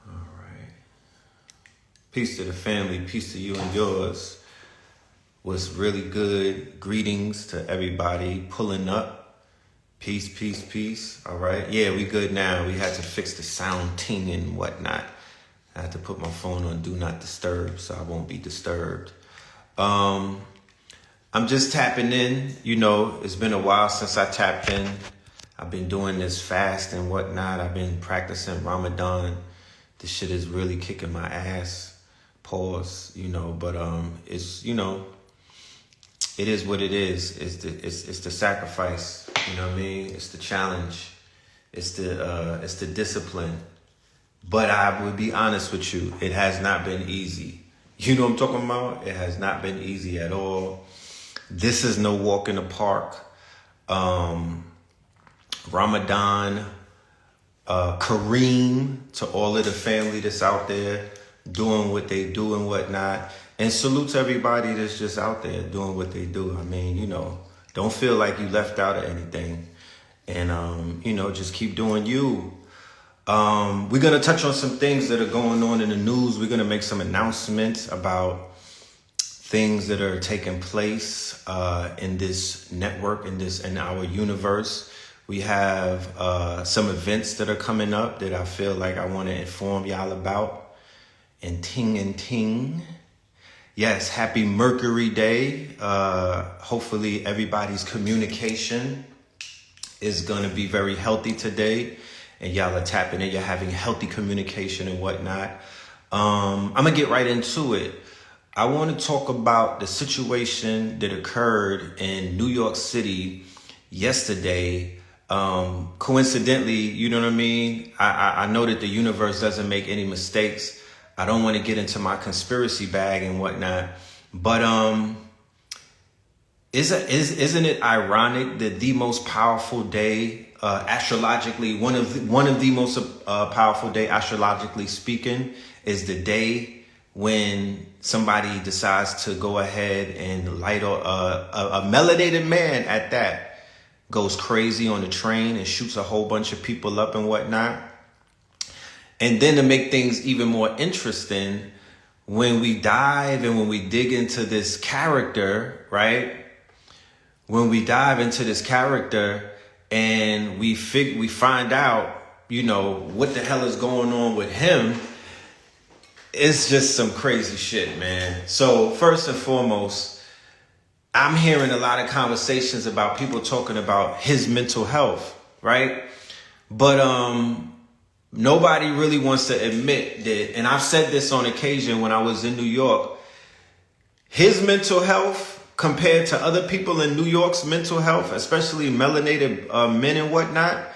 Alright. Peace to the family, peace to you and yours. Was really good. Greetings to everybody pulling up. Peace, peace, peace. Alright. Yeah, we good now. We had to fix the sound ting and whatnot. I had to put my phone on do not disturb so I won't be disturbed. I'm just tapping in. You know, it's been a while since I tapped in. I've been doing this fast and whatnot. I've been practicing Ramadan. This shit is really kicking my ass. Pause, you know, but it's, you know, it is what it is. It's the sacrifice. You know what I mean? It's the challenge. It's the discipline. But I would be honest with you, it has not been easy. You know what I'm talking about? It has not been easy at all. This is no walk in the park. Ramadan, Kareem, to all of the family that's out there doing what they do and whatnot. And salute to everybody that's just out there doing what they do. I mean, you know, don't feel like you left out of anything. And, you know, just keep doing you. We're going to touch on some things that are going on in the news. We're going to make some announcements about things that are taking place in this network, in our universe. We have some events that are coming up that I feel like I want to inform y'all about. And ting. Yes, happy Mercury Day. Hopefully everybody's communication is going to be very healthy today. And y'all are tapping in, you're having healthy communication and whatnot. I'm going to get right into it. I want to talk about the situation that occurred in New York City yesterday. Coincidentally, you know what I mean? I know that the universe doesn't make any mistakes. I don't want to get into my conspiracy bag and whatnot. But isn't it ironic that the most powerful day astrologically, one of the most powerful day astrologically speaking, is the day when somebody decides to go ahead and light a melanated man at that, goes crazy on the train and shoots a whole bunch of people up and whatnot. And then to make things even more interesting, when we dive and when we dig into this character, right? When we dive into this character and we find out, you know, what the hell is going on with him, it's just some crazy shit, man. So first and foremost, I'm hearing a lot of conversations about people talking about his mental health, right? But nobody really wants to admit that, and I've said this on occasion when I was in New York, his mental health compared to other people in New York's mental health, especially melanated men and whatnot,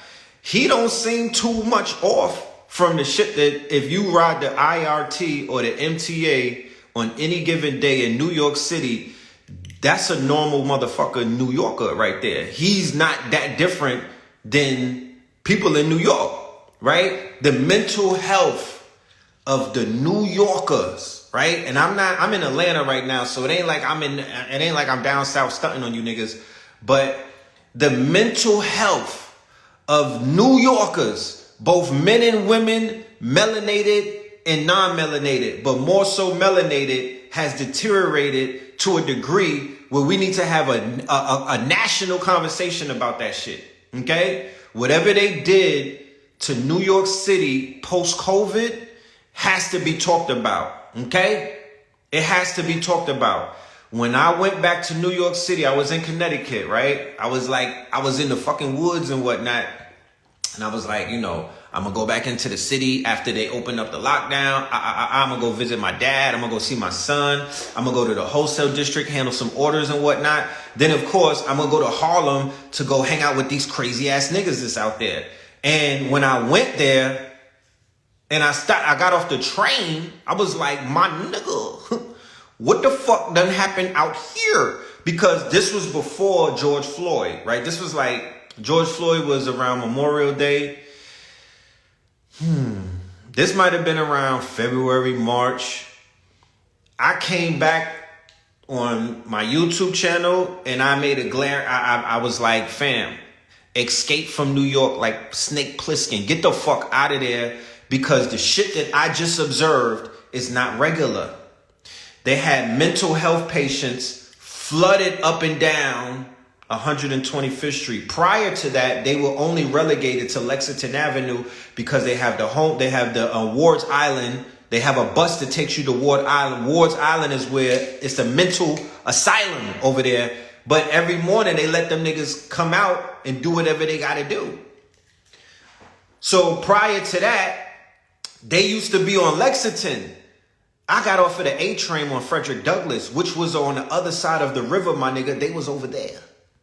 he don't seem too much off from the shit that if you ride the IRT or the MTA on any given day in New York City, that's a normal motherfucker New Yorker right there. He's not that different than people in New York, right? The mental health of the New Yorkers, right? And I'm in Atlanta right now, so it ain't like I'm down south stunting on you niggas, but the mental health of New Yorkers, both men and women, melanated and non-melanated, but more so melanated, has deteriorated to a degree where we need to have a national conversation about that shit, okay? Whatever they did to New York City post-COVID has to be talked about, okay? It has to be talked about. When I went back to New York City, I was in Connecticut, right? I was in the fucking woods and whatnot. And I was like, you know, I'm going to go back into the city after they open up the lockdown. I'm going to go visit my dad. I'm going to go see my son. I'm going to go to the wholesale district, handle some orders and whatnot. Then, of course, I'm going to go to Harlem to go hang out with these crazy ass niggas that's out there. And when I went there and I got off the train, I was like, my nigga, what the fuck done happened out here? Because this was before George Floyd, right? This was like, George Floyd was around Memorial Day. This might have been around February, March. I came back on my YouTube channel, and I made a glare. I was like, fam, escape from New York like Snake Plissken. Get the fuck out of there, because the shit that I just observed is not regular. They had mental health patients flooded up and down 125th Street. Prior to that, they were only relegated to Lexington Avenue because they have the Ward's Island. They have a bus that takes you to Ward Island. Ward's Island is where it's the mental asylum over there. But every morning they let them niggas come out and do whatever they got to do. So prior to that, they used to be on Lexington. I got off of the A train on Frederick Douglass, which was on the other side of the river, my nigga. They was over there.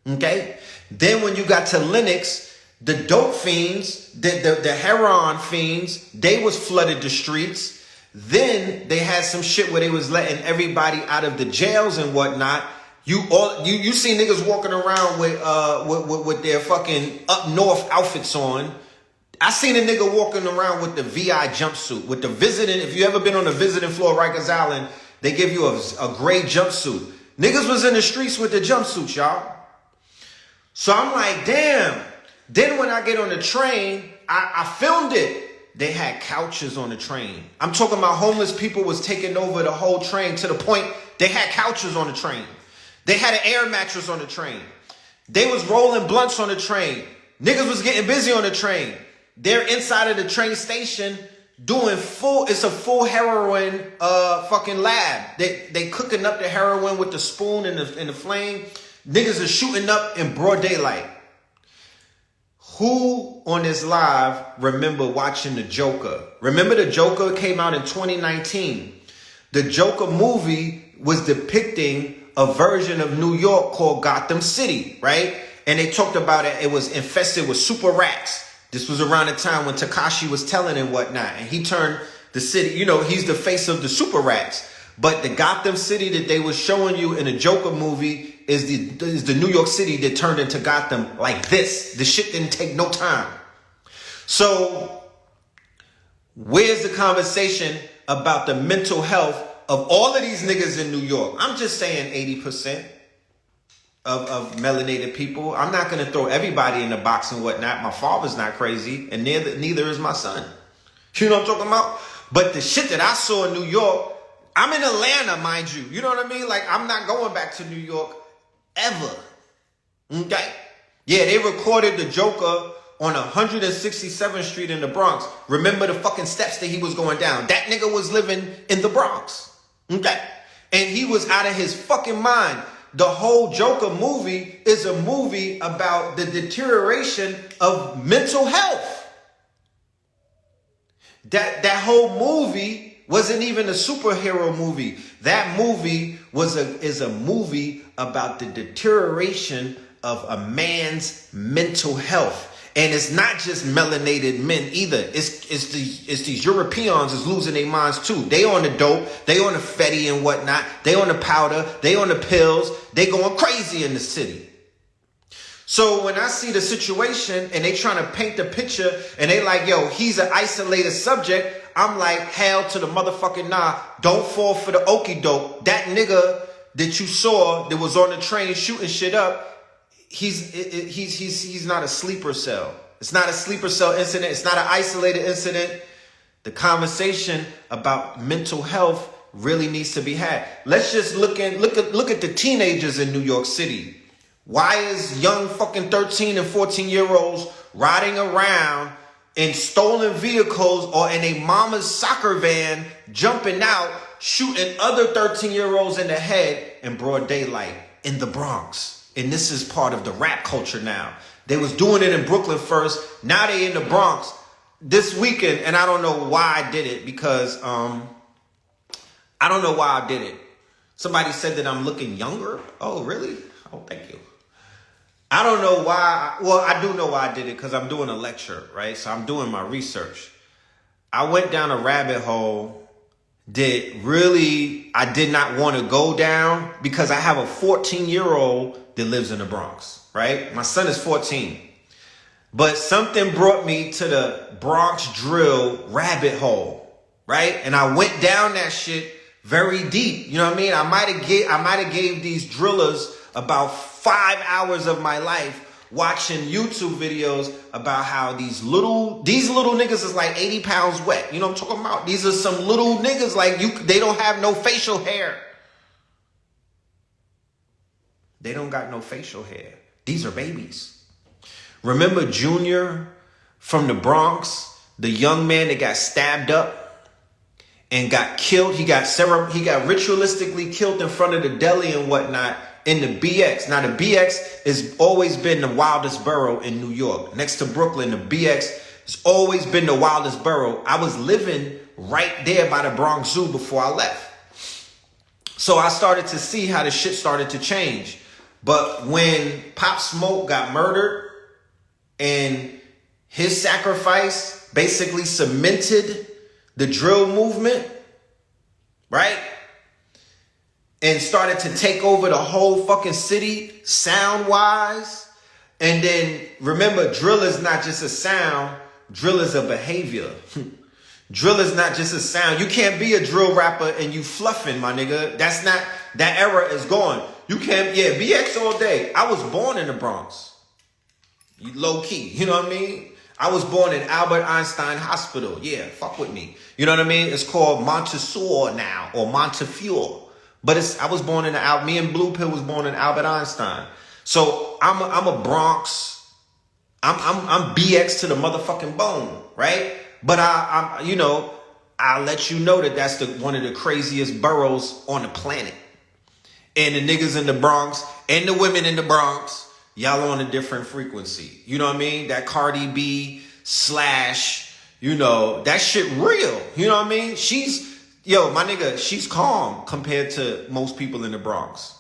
Okay? Then when you got to Lenox, the dope fiends, the heroin fiends, they was flooded the streets. Then they had some shit where they was letting everybody out of the jails and whatnot. You see niggas walking around with their fucking up north outfits on. I seen a nigga walking around with the VI jumpsuit, with the visiting. If you ever been on the visiting floor at Rikers Island, they give you a gray jumpsuit. Niggas was in the streets with the jumpsuits, y'all. So I'm like, damn. Then when I get on the train, I filmed it. They had couches on the train. I'm talking about homeless people was taking over the whole train to the point they had couches on the train. They had an air mattress on the train. They was rolling blunts on the train. Niggas was getting busy on the train. They're inside of the train station doing it's a full heroin fucking lab. They cooking up the heroin with the spoon and the flame. Niggas are shooting up in broad daylight. Who on this live remember watching The Joker? Remember The Joker came out in 2019. The Joker movie was depicting a version of New York called Gotham City, right? And they talked about it. It was infested with super rats. This was around the time when Tekashi was telling and whatnot. And he turned the city, he's the face of the super rats. But the Gotham City that they were showing you in the Joker movie is the New York City that turned into Gotham like this. The shit didn't take no time. So where's the conversation about the mental health of all of these niggas in New York? I'm just saying 80% of melanated people. I'm not going to throw everybody in the box and whatnot. My father's not crazy, and neither is my son. You know what I'm talking about? But the shit that I saw in New York, I'm in Atlanta, mind you. You know what I mean? Like, I'm not going back to New York ever. Okay? Yeah, they recorded The Joker on 167th Street in the Bronx. Remember the fucking steps that he was going down. That nigga was living in the Bronx. Okay? And he was out of his fucking mind. The whole Joker movie is a movie about the deterioration of mental health. That whole movie wasn't even a superhero movie. That movie is a movie about the deterioration of a man's mental health. And it's not just melanated men either. It's these Europeans is losing their minds too. They on the dope, they on the fetty and whatnot, they on the powder, they on the pills, they going crazy in the city. So when I see the situation and they trying to paint the picture and they like, yo, he's an isolated subject, I'm like, hell to the motherfucking nah. Don't fall for the okie doke. That nigga that you saw that was on the train shooting shit up, he's not a sleeper cell. It's not a sleeper cell incident. It's not an isolated incident. The conversation about mental health really needs to be had. Let's just look at the teenagers in New York City. Why is young fucking 13 and 14-year-olds riding around in stolen vehicles or in a mama's soccer van, jumping out, shooting other 13-year-olds in the head in broad daylight in the Bronx? And this is part of the rap culture now. They was doing it in Brooklyn first. Now they in the Bronx this weekend. And I don't know why I did it because I don't know why I did it. Somebody said that I'm looking younger. Oh, really? Oh, thank you. I don't know why. Well, I do know why I did it because I'm doing a lecture, right? So I'm doing my research. I went down a rabbit hole that I did not want to go down because I have a 14-year-old that lives in the Bronx, right? My son is 14. But something brought me to the Bronx drill rabbit hole, right? And I went down that shit very deep. You know what I mean? I might have gave these drillers about 5 hours of my life watching YouTube videos about how these little niggas is like 80 pounds wet. You know what I'm talking about? These are some little niggas like they don't have no facial hair. They don't got no facial hair. These are babies. Remember Junior from the Bronx, the young man that got stabbed up and got killed? He got ritualistically killed in front of the deli and whatnot in the BX. Now the BX has always been the wildest borough in New York. Next to Brooklyn, the BX has always been the wildest borough. I was living right there by the Bronx Zoo before I left. So I started to see how the shit started to change. But when Pop Smoke got murdered and his sacrifice basically cemented the drill movement, right? And started to take over the whole fucking city sound-wise. And then remember, drill is not just a sound, drill is a behavior. Drill is not just a sound. You can't be a drill rapper and you fluffing, my nigga. That's not, that era is gone. You can't, yeah, BX all day. I was born in the Bronx. Low key, you know what I mean? I was born in Albert Einstein Hospital. Yeah, fuck with me. You know what I mean? It's called Montefiore now, or Montefiore. But I was born in me and Blue Pill was born in Albert Einstein. So I'm a Bronx. I'm BX to the motherfucking bone, right? But I'll let you know that that's one of the craziest boroughs on the planet. And the niggas in the Bronx and the women in the Bronx, y'all on a different frequency. You know what I mean? That Cardi B / that shit real. You know what I mean? My nigga, she's calm compared to most people in the Bronx.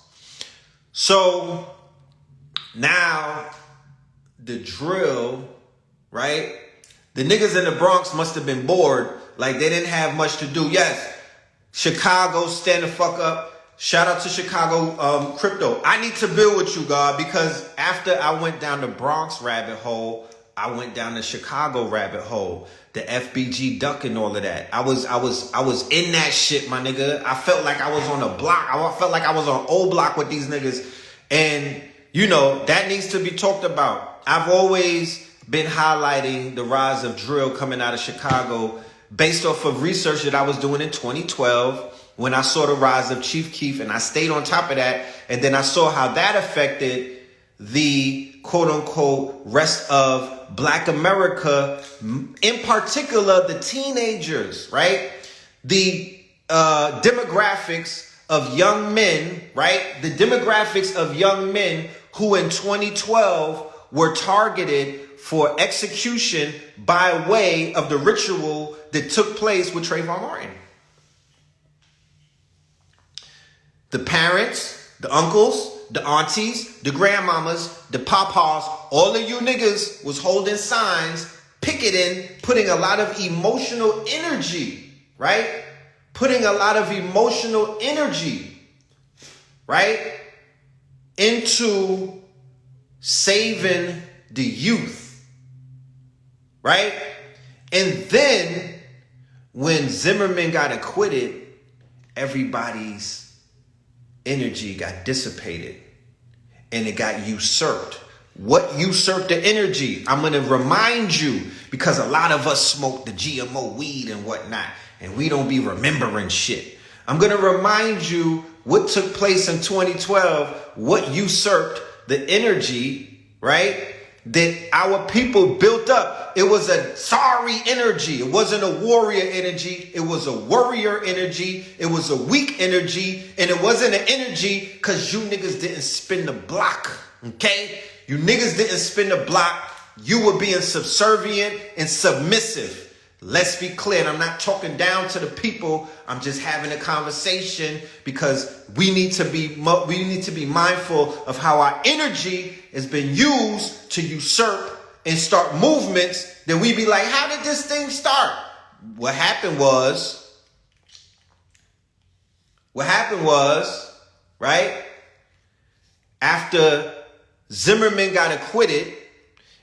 So now the drill, right? The niggas in the Bronx must have been bored. Like they didn't have much to do. Yes, Chicago, stand the fuck up. Shout out to Chicago crypto. I need to build with you, God, because after I went down the Bronx rabbit hole, I went down the Chicago rabbit hole, the FBG duck and all of that. I was in that shit, my nigga. I felt like I was on a block. I felt like I was on old block with these niggas. And, that needs to be talked about. I've always been highlighting the rise of drill coming out of Chicago based off of research that I was doing in 2012 when I saw the rise of Chief Keef, and I stayed on top of that. And then I saw how that affected the quote-unquote rest of Black America, in particular the teenagers, right? The demographics of young men, right? The demographics of young men who in 2012 were targeted for execution by way of the ritual that took place with Trayvon Martin. The parents, the uncles, the aunties, the grandmamas, the papas, all of you niggas was holding signs, picketing, putting a lot of emotional energy, right? Putting a lot of emotional energy, right? Into saving the youth, right? And then when Zimmerman got acquitted, everybody's energy got dissipated and it got usurped. What usurped the energy? I'm going to remind you, because a lot of us smoke the GMO weed and whatnot, and we don't be remembering shit. I'm going to remind you what took place in 2012, what usurped the energy, right? That our people built up. It was a sorry energy. It wasn't a warrior energy. It was a warrior energy. It was a weak energy. And it wasn't an energy because you niggas didn't spin the block. Okay? You niggas didn't spin the block. You were being subservient and submissive. Let's be clear. And I'm not talking down to the people. I'm just having a conversation because we need to be mindful of how our energy has been used to usurp and start movements. Then we be like, how did this thing start? What happened was, right? After Zimmerman got acquitted,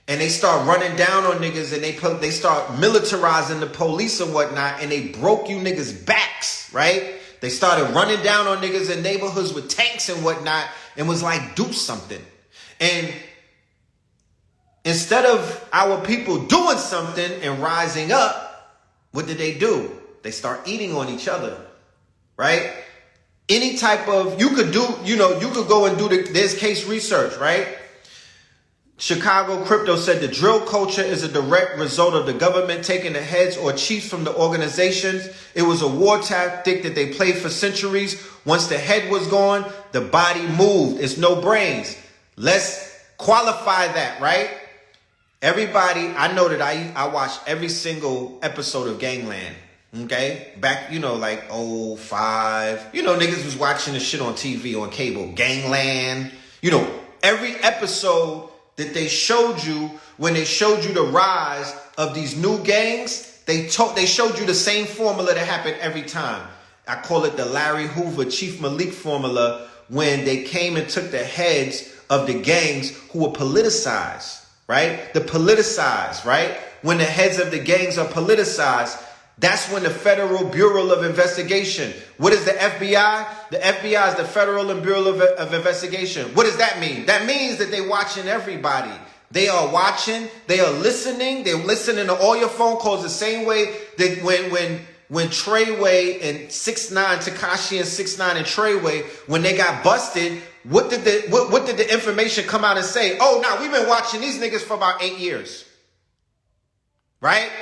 and they start running down on niggas, and they start militarizing the police and whatnot, and they broke you niggas' backs, right? They started running down on niggas in neighborhoods with tanks and whatnot and was like, do something. And instead of our people doing something and rising up, what did they do? They start eating on each other, right? Any type of, you could go and do there's case research, right? Chicago Crypto said the drill culture is a direct result of the government taking the heads or chiefs from the organizations. It was a war tactic that they played for centuries. Once the head was gone, the body moved. It's no brains. Let's qualify that, right? Everybody, I know that I watched every single episode of Gangland. Okay? Back, like 05. Niggas was watching the shit on TV, on cable. Gangland. Every episode that they showed you, when they showed you the rise of these new gangs, they showed you the same formula that happened every time. I call it the Larry Hoover, Chief Malik formula, when they came and took the heads of the gangs who were politicized, right? Right? When the heads of the gangs are politicized, that's when the Federal Bureau of Investigation. What is the FBI? The FBI is the Federal Bureau of Investigation. What does that mean? That means that they're watching everybody. They are watching. They are listening. They're listening to all your phone calls the same way that when Treyway and 6ix9ine, Tekashi and 6ix9ine and Treyway, when they got busted, what did the information come out and say? Oh, no, we've been watching these niggas for about 8 years. Right?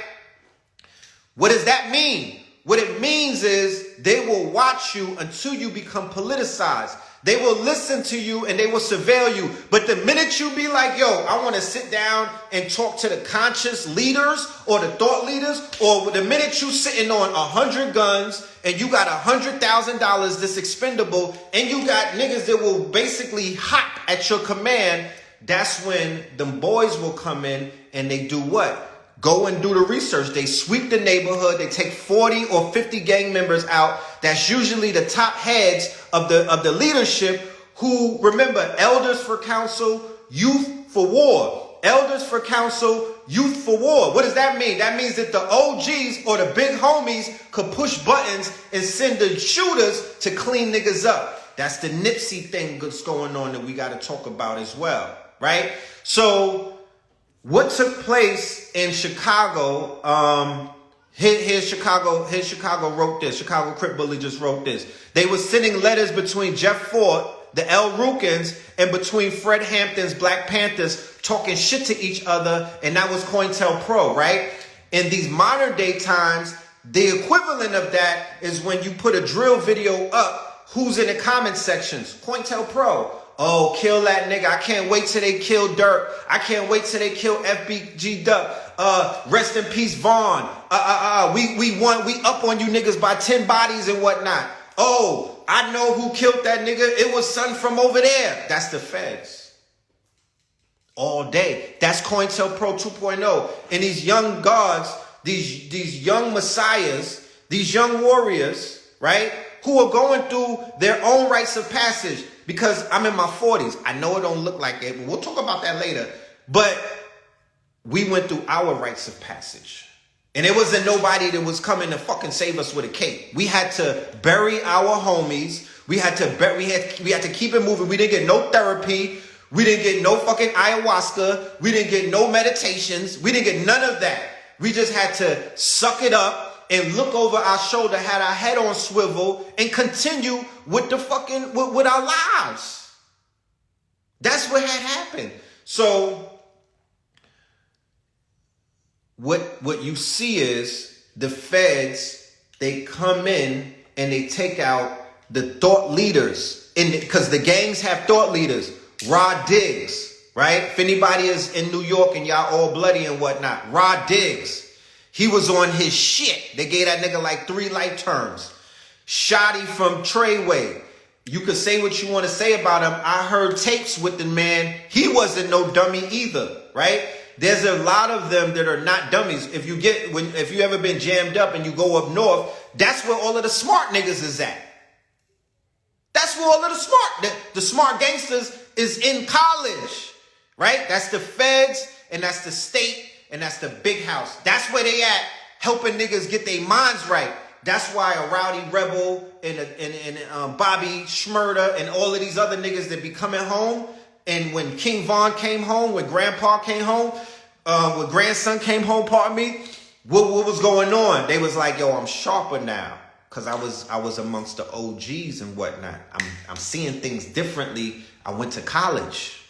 What does that mean? What it means is they will watch you until you become politicized. They will listen to you and they will surveil you. But the minute you be like, yo, I want to sit down and talk to the conscious leaders or the thought leaders, or the minute you sitting on 100 guns and you got $100,000 that's expendable and you got niggas that will basically hop at your command, that's when them boys will come in and they do what? Go and do the research. They sweep the neighborhood. They take 40 or 50 gang members out. That's usually the top heads of the leadership who, remember, elders for counsel, youth for war. Elders for counsel, youth for war. What does that mean? That means that the OGs or the big homies could push buttons and send the shooters to clean niggas up. That's the Nipsey thing that's going on that we got to talk about as well, right? So what took place in Chicago, here's Chicago wrote this. Chicago Crip Bully just wrote this. They were sending letters between Jeff Fort, the El Rukins, and between Fred Hampton's Black Panthers talking shit to each other, and that was COINTELPRO, right? In these modern day times, the equivalent of that is when you put a drill video up, who's in the comment sections? COINTELPRO. Oh, kill that nigga. I can't wait till they kill Dirk. I can't wait till they kill FBG Duck. Rest in peace, Vaughn. We up on you niggas by 10 bodies and whatnot. Oh, I know who killed that nigga. It was son from over there. That's the feds. All day. That's COINTELPRO 2.0. And these young gods, these young messiahs, these young warriors, right, who are going through their own rites of passage. Because I'm in my 40s. I know it don't look like it, but we'll talk about that later. But we went through our rites of passage. And it wasn't nobody that was coming to fucking save us with a cape. We had to bury our homies. We had to keep it moving. We didn't get no therapy. We didn't get no fucking ayahuasca. We didn't get no meditations. We didn't get none of that. We just had to suck it up and look over our shoulder, had our head on swivel, and continue with the fucking, with our lives. That's what had happened. So, what you see is the feds, they come in and they take out the thought leaders. Because the gangs have thought leaders. Rod Diggs, right? If anybody is in New York and y'all all bloody and whatnot, Rod Diggs. He was on his shit. They gave that nigga like 3 life terms. Shotty from Treyway. You could say what you want to say about him. I heard tapes with the man. He wasn't no dummy either, right? There's a lot of them that are not dummies. If you ever been jammed up and you go up north, that's where all of the smart niggas is at. That's where all of the smart gangsters is in college, right? That's the feds and that's the state. And that's the big house. That's where they at, helping niggas get their minds right. That's why a Rowdy Rebel and Bobby Shmurda and all of these other niggas that be coming home, and when King Von came home, when Grandpa came home, when grandson came home, pardon me, what was going on? They was like, yo, I'm sharper now. Cause I was amongst the OGs and whatnot. I'm seeing things differently. I went to college,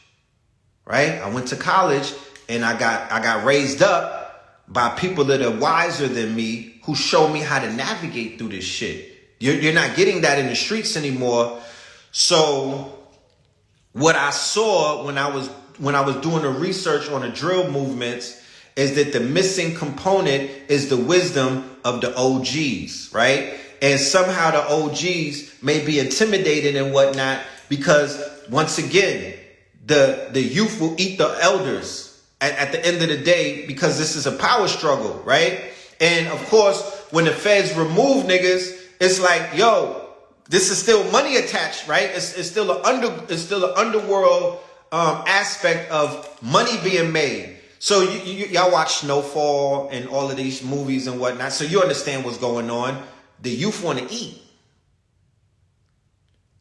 right? I went to college and I got raised up by people that are wiser than me who show me how to navigate through this shit. You're not getting that in the streets anymore. So what I saw when I was doing the research on the drill movements is that the missing component is the wisdom of the OGs, right? And somehow the OGs may be intimidated and whatnot because, once again, the youth will eat the elders at the end of the day because this is a power struggle, right? And, of course, when the feds remove niggas, it's like, yo, this is still money attached, right? It's still an underworld aspect of money being made. So y'all watch Snowfall and all of these movies and whatnot, so you understand what's going on. The youth want to eat.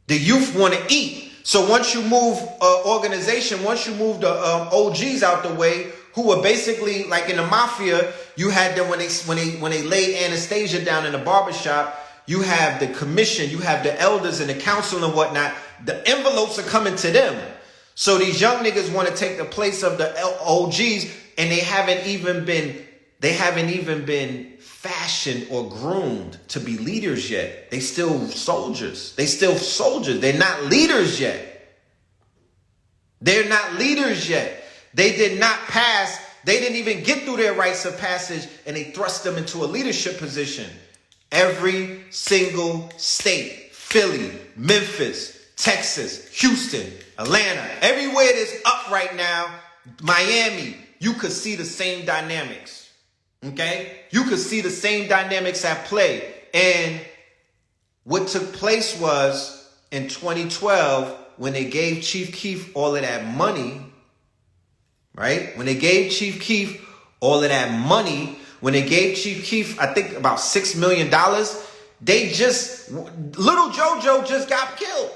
The youth want to eat. So once you move organization, once you move the OGs out the way, who were basically like in the mafia, you had them when they laid Anastasia down in the barbershop. You have the commission, you have the elders and the council and whatnot. The envelopes are coming to them. So these young niggas want to take the place of the OGs, and they haven't even been fashioned or groomed to be leaders yet. They still soldiers. They're not leaders yet. They're not leaders yet. They did not pass. They didn't even get through their rites of passage, and they thrust them into a leadership position. Every single state, Philly, Memphis, Texas, Houston, Atlanta, everywhere that's up right now, Miami, you could see the same dynamics. Okay? You could see the same dynamics at play. And what took place was in 2012, when they gave Chief Keef all of that money, right? When they gave Chief Keef all of that money, when they gave Chief Keef, I think about $6 million, Little JoJo just got killed.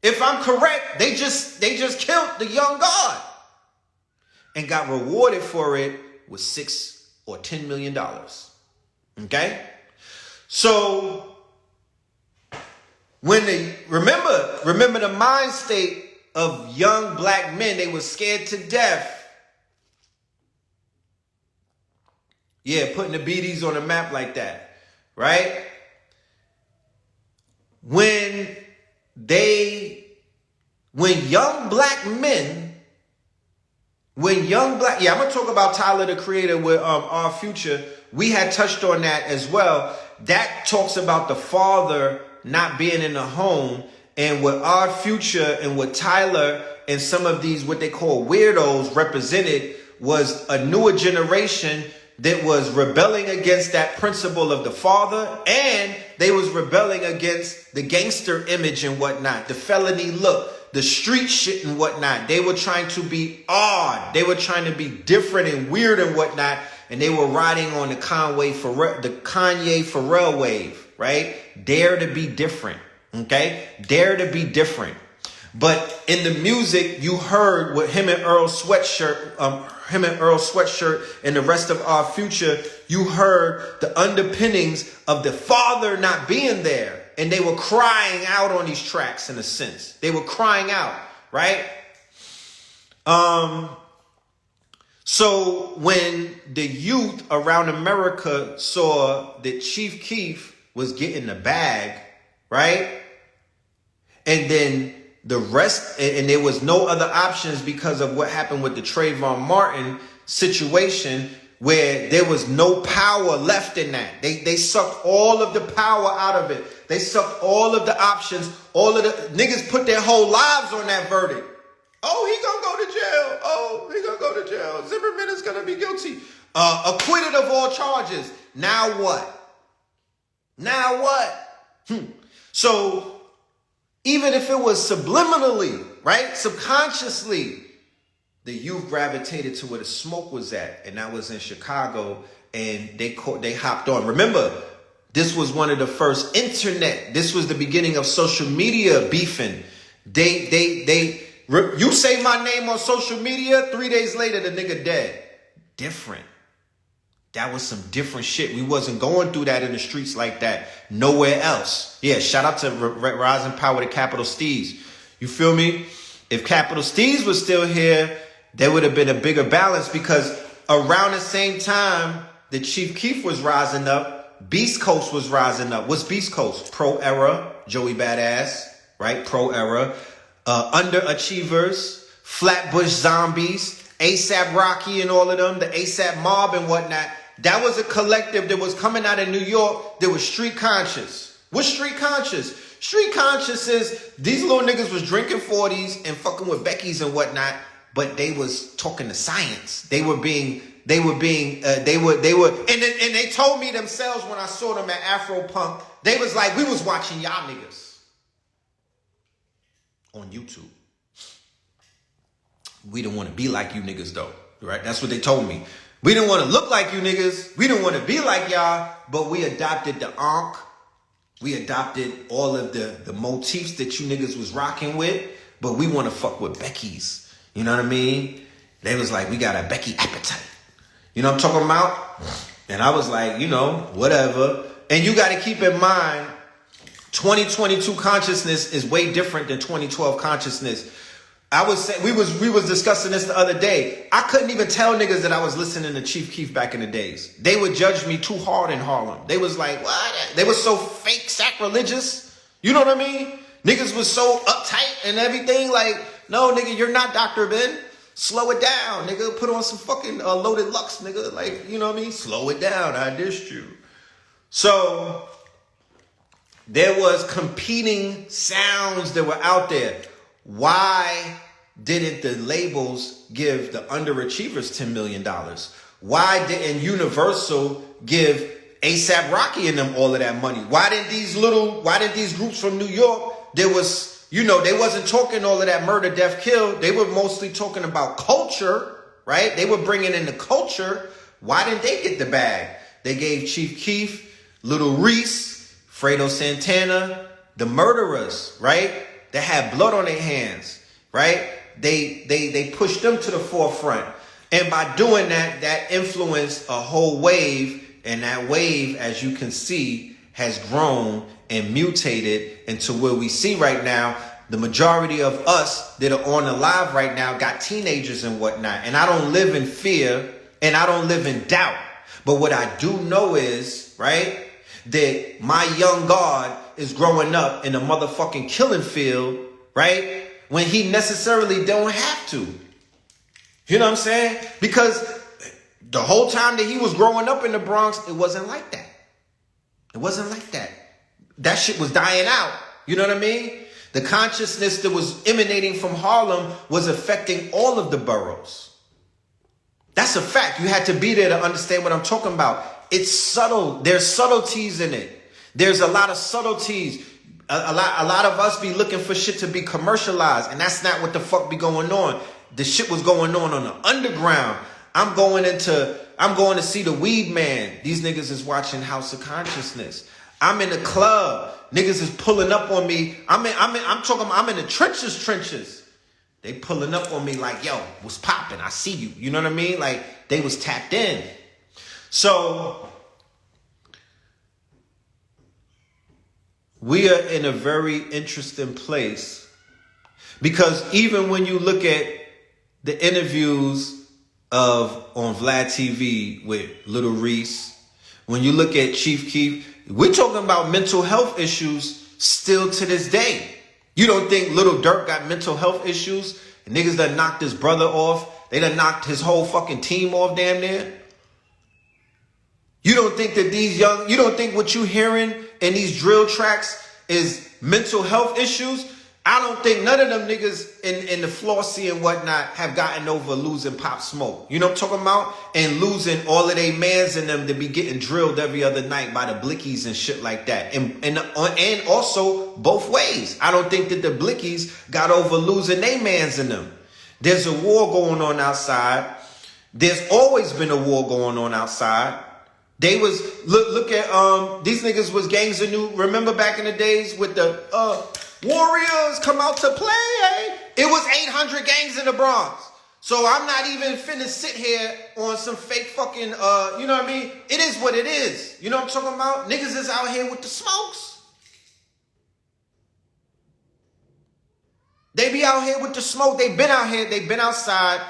If I'm correct, they just killed the young god and got rewarded for it with $6 or $10 million. Okay? So when they remember the mind state of young black men, they were scared to death. Yeah, putting the BDs on the map like that, right? When young black men, I'm gonna talk about Tyler the Creator with Our Future. We had touched on that as well. That talks about the father not being in the home, and what Our Future and what Tyler and some of these what they call weirdos represented was a newer generation that was rebelling against that principle of the father, and they was rebelling against the gangster image and whatnot, the felony look, the street shit and whatnot. They were trying to be odd. They were trying to be different and weird and whatnot, and they were riding on the Kanye Pharrell wave, right? Dare to be different, okay? Dare to be different. But in the music, you heard what him and Earl Sweatshirt and the rest of Our Future, you heard the underpinnings of the father not being there. And they were crying out on these tracks in a sense. They were crying out, right? So when the youth around America saw that Chief Keef was getting the bag, right? And then the rest, and there was no other options because of what happened with the Trayvon Martin situation, where there was no power left in that. They sucked all of the power out of it. They sucked all of the options. All of the niggas put their whole lives on that verdict. Oh, he gonna go to jail. Oh, he gonna go to jail. Zimmerman is gonna be guilty. Acquitted of all charges. Now what? Now what? So even if it was subliminally, right, subconsciously, the youth gravitated to where the smoke was at, and that was in Chicago and they hopped on. Remember, this was one of the first internet. This was the beginning of social media beefing. You say my name on social media, 3 days later, the nigga dead. Different. That was some different shit. We wasn't going through that in the streets like that nowhere else. Yeah, shout out to Rising Power to Capital Steez. You feel me? If Capital Steez was still here, there would have been a bigger balance, because around the same time that Chief Keef was rising up, Beast Coast was rising up. What's Beast Coast? Pro Era, Joey Badass, right? Pro Era. Underachievers, Flatbush Zombies, ASAP Rocky and all of them, the ASAP Mob and whatnot. That was a collective that was coming out of New York that was street conscious. What's street conscious? Street conscious is these little niggas was drinking 40s and fucking with Becky's and whatnot, but they was talking to science. They were, and they told me themselves when I saw them at Afro Punk, they was like, we was watching y'all niggas on YouTube. We didn't want to be like you niggas though, right? That's what they told me. We didn't want to look like you niggas. We didn't want to be like y'all, but we adopted the Ankh. We adopted all of the motifs that you niggas was rocking with, but we want to fuck with Becky's. You know what I mean? They was like, we got a Becky appetite. You know what I'm talking about? And I was like, you know, whatever. And you got to keep in mind, 2022 consciousness is way different than 2012 consciousness. I was saying, we was discussing this the other day. I couldn't even tell niggas that I was listening to Chief Keef back in the days. They would judge me too hard in Harlem. They was like, what? They were so fake sacrilegious. You know what I mean? Niggas was so uptight and everything. Like, no, nigga, you're not Dr. Ben. Slow it down, nigga. Put on some fucking Loaded Lux, nigga. Like, you know what I mean? Slow it down. I dissed you. So there was competing sounds that were out there. Why didn't the labels give the underachievers $10 million? Why didn't Universal give ASAP Rocky and them all of that money? Why didn't these groups from New York, they wasn't talking all of that murder, death, kill. They were mostly talking about culture, right? They were bringing in the culture. Why didn't they get the bag? They gave Chief Keef, Little Reese, Fredo Santana, the murderers, right? That had blood on their hands, right? They pushed them to the forefront. And by doing that, that influenced a whole wave. And that wave, as you can see, has grown and mutated into where we see right now. The majority of us that are on the live right now got teenagers and whatnot. And I don't live in fear and I don't live in doubt. But what I do know is, right, that my young God is growing up in a motherfucking killing field, right? When he necessarily don't have to. You know what I'm saying? Because the whole time that he was growing up in the Bronx, it wasn't like that. It wasn't like that. That shit was dying out. You know what I mean? The consciousness that was emanating from Harlem was affecting all of the boroughs. That's a fact. You had to be there to understand what I'm talking about. It's subtle. There's subtleties in it. There's a lot of subtleties. A lot of us be looking for shit to be commercialized, and that's not what the fuck be going on. The shit was going on the underground. I'm going to see the Weed Man. These niggas is watching House of Consciousness. I'm in the club. Niggas is pulling up on me. I'm in the trenches. They pulling up on me like, yo, what's popping? I see you. You know what I mean? Like, they was tapped in. So we are in a very interesting place, because even when you look at the interviews on Vlad TV with Little Reese, when you look at Chief Keef, we're talking about mental health issues still to this day. You don't think Little Durk got mental health issues? And niggas done knocked his brother off. They done knocked his whole fucking team off damn near. You don't think that you don't think what you hearing in these drill tracks is mental health issues? I don't think none of them niggas in the Flossy and whatnot have gotten over losing Pop Smoke. You know what I'm talking about? And losing all of they mans in them to be getting drilled every other night by the Blickies and shit like that. And also both ways. I don't think that the Blickies got over losing they mans in them. There's a war going on outside. There's always been a war going on outside. They was look at these niggas was gangs of new. Remember back in the days with the Warriors come out to play. It was 800 gangs in the Bronx. So I'm not even finna sit here on some fake fucking you know what I mean? It is what it is. You know what I'm talking about? Niggas is out here with the smokes. They be out here with the smoke. They been out here. They been outside.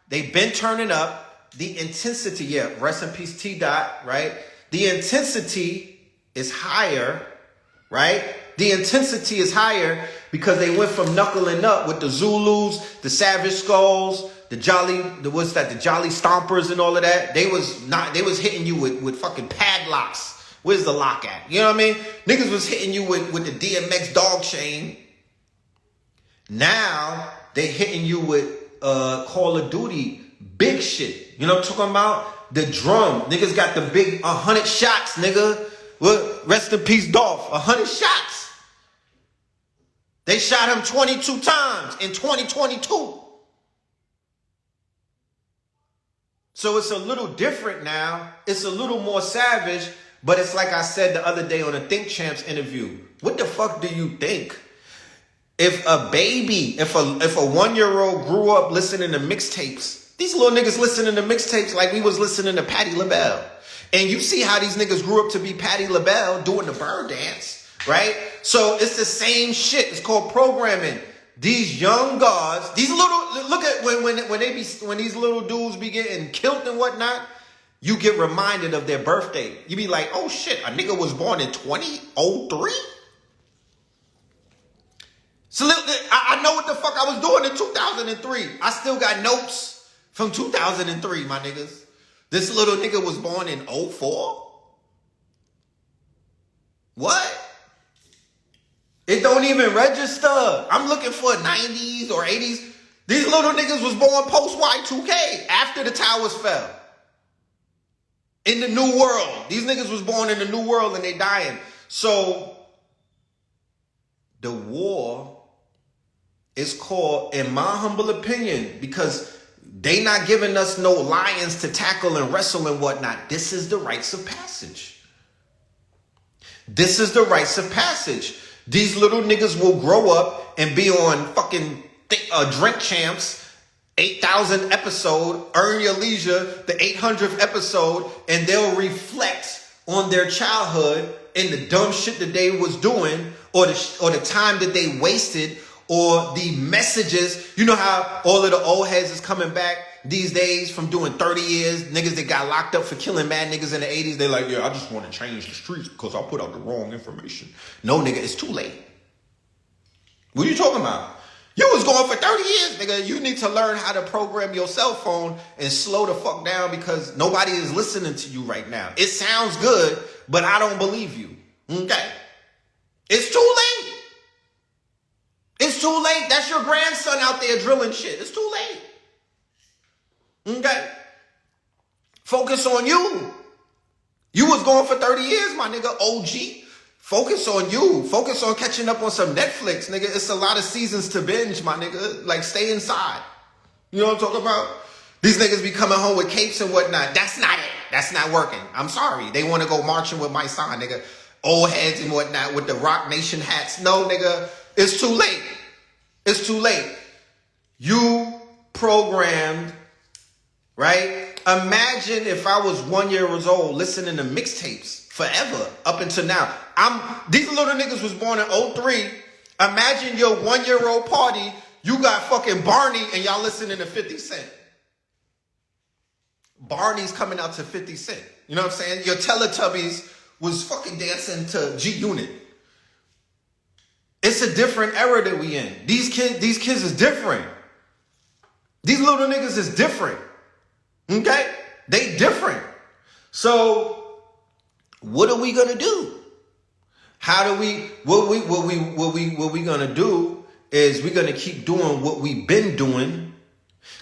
They been turning up. The intensity, yeah, rest in peace T Dot, right? The intensity is higher, right? The intensity is higher because they went from knuckling up with the Zulus, the Savage Skulls, the Jolly Stompers and all of that. They was hitting you with fucking padlocks. Where's the lock at? You know what I mean? Niggas was hitting you with the DMX dog chain. Now they hitting you with Call of Duty big shit. You know what I'm talking about? The drum. Niggas got the big 100 shots, nigga. Well, rest in peace, Dolph. 100 shots. They shot him 22 times in 2022. So it's a little different now. It's a little more savage. But it's like I said the other day on a Think Champs interview. What the fuck do you think? If a baby, if a 1-year-old grew up listening to mixtapes, these little niggas listening to mixtapes like we was listening to Patti LaBelle. And you see how these niggas grew up to be Patti LaBelle doing the bird dance, right? So it's the same shit. It's called programming. These young guards, these little, look at when these little dudes be getting killed and whatnot, you get reminded of their birthday. You be like, oh shit, a nigga was born in 2003? So I know what the fuck I was doing in 2003. I still got notes from 2003, my niggas. This little nigga was born in 04? What? It don't even register. I'm looking for 90s or 80s. These little niggas was born post Y2K, after the towers fell. In the new world. These niggas was born in the new world and they dying. So, the war is called, in my humble opinion, because they not giving us no lions to tackle and wrestle and whatnot. This is the rites of passage. This is the rites of passage. These little niggas will grow up and be on fucking Drink Champs, 8,000 episode, Earn Your Leisure, the 800th episode, and they'll reflect on their childhood and the dumb shit that they was doing, or the time that they wasted, or the messages. You know how all of the old heads is coming back these days from doing 30 years, niggas that got locked up for killing mad niggas in the 80s. They like, yeah, I just want to change the streets because I put out the wrong information. No, nigga, it's too late. What are you talking about? You was going for 30 years, nigga. You need to learn how to program your cell phone and slow the fuck down because nobody is listening to you right now. It sounds good, but I don't believe you. Okay? It's too late. It's too late. That's your grandson out there drilling shit. It's too late. Okay? Focus on you. You was going for 30 years, my nigga. OG. Focus on you. Focus on catching up on some Netflix, nigga. It's a lot of seasons to binge, my nigga. Like, stay inside. You know what I'm talking about? These niggas be coming home with capes and whatnot. That's not it. That's not working. I'm sorry. They want to go marching with my son, nigga. Old heads and whatnot with the Rock Nation hats. No, nigga. It's too late. It's too late. You programmed, right? Imagine if I was 1 year old listening to mixtapes forever up until now. These little niggas was born in 03. Imagine your 1 year old party. You got fucking Barney and y'all listening to 50 Cent. Barney's coming out to 50 Cent. You know what I'm saying? Your Teletubbies was fucking dancing to G-Unit. It's a different era that we in. These kids is different. These little niggas is different. Okay? They different. So, what are we gonna do? What we gonna do is we're gonna keep doing what we've been doing.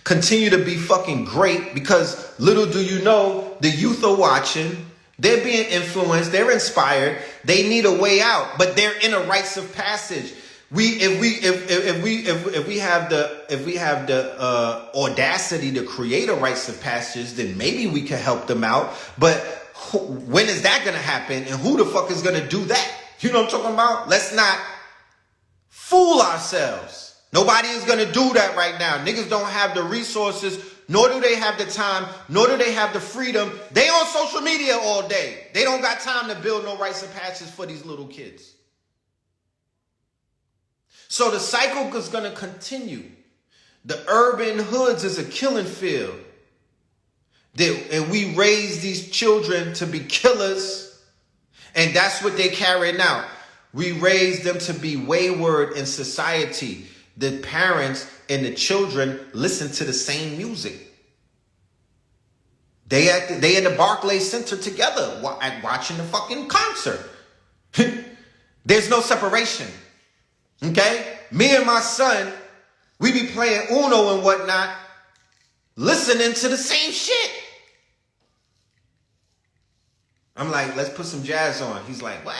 Continue to be fucking great, because little do you know, the youth are watching. They're being influenced. They're inspired. They need a way out, but they're in a rites of passage. If we have the audacity to create a rites of passage, then maybe we can help them out. But when is that gonna happen? And who the fuck is gonna do that? You know what I'm talking about? Let's not fool ourselves. Nobody is gonna do that right now. Niggas don't have the resources, nor do they have the time, nor do they have the freedom. They on social media all day. They don't got time to build no rites and patches for these little kids. So the cycle is gonna continue. The urban hoods is a killing field. And we raise these children to be killers, and that's what they carrying out. We raise them to be wayward in society. The parents and the children listen to the same music. They in the Barclays Center together watching the fucking concert. There's no separation. Okay? Me and my son, we be playing Uno and whatnot, listening to the same shit. I'm like, let's put some jazz on. He's like, what?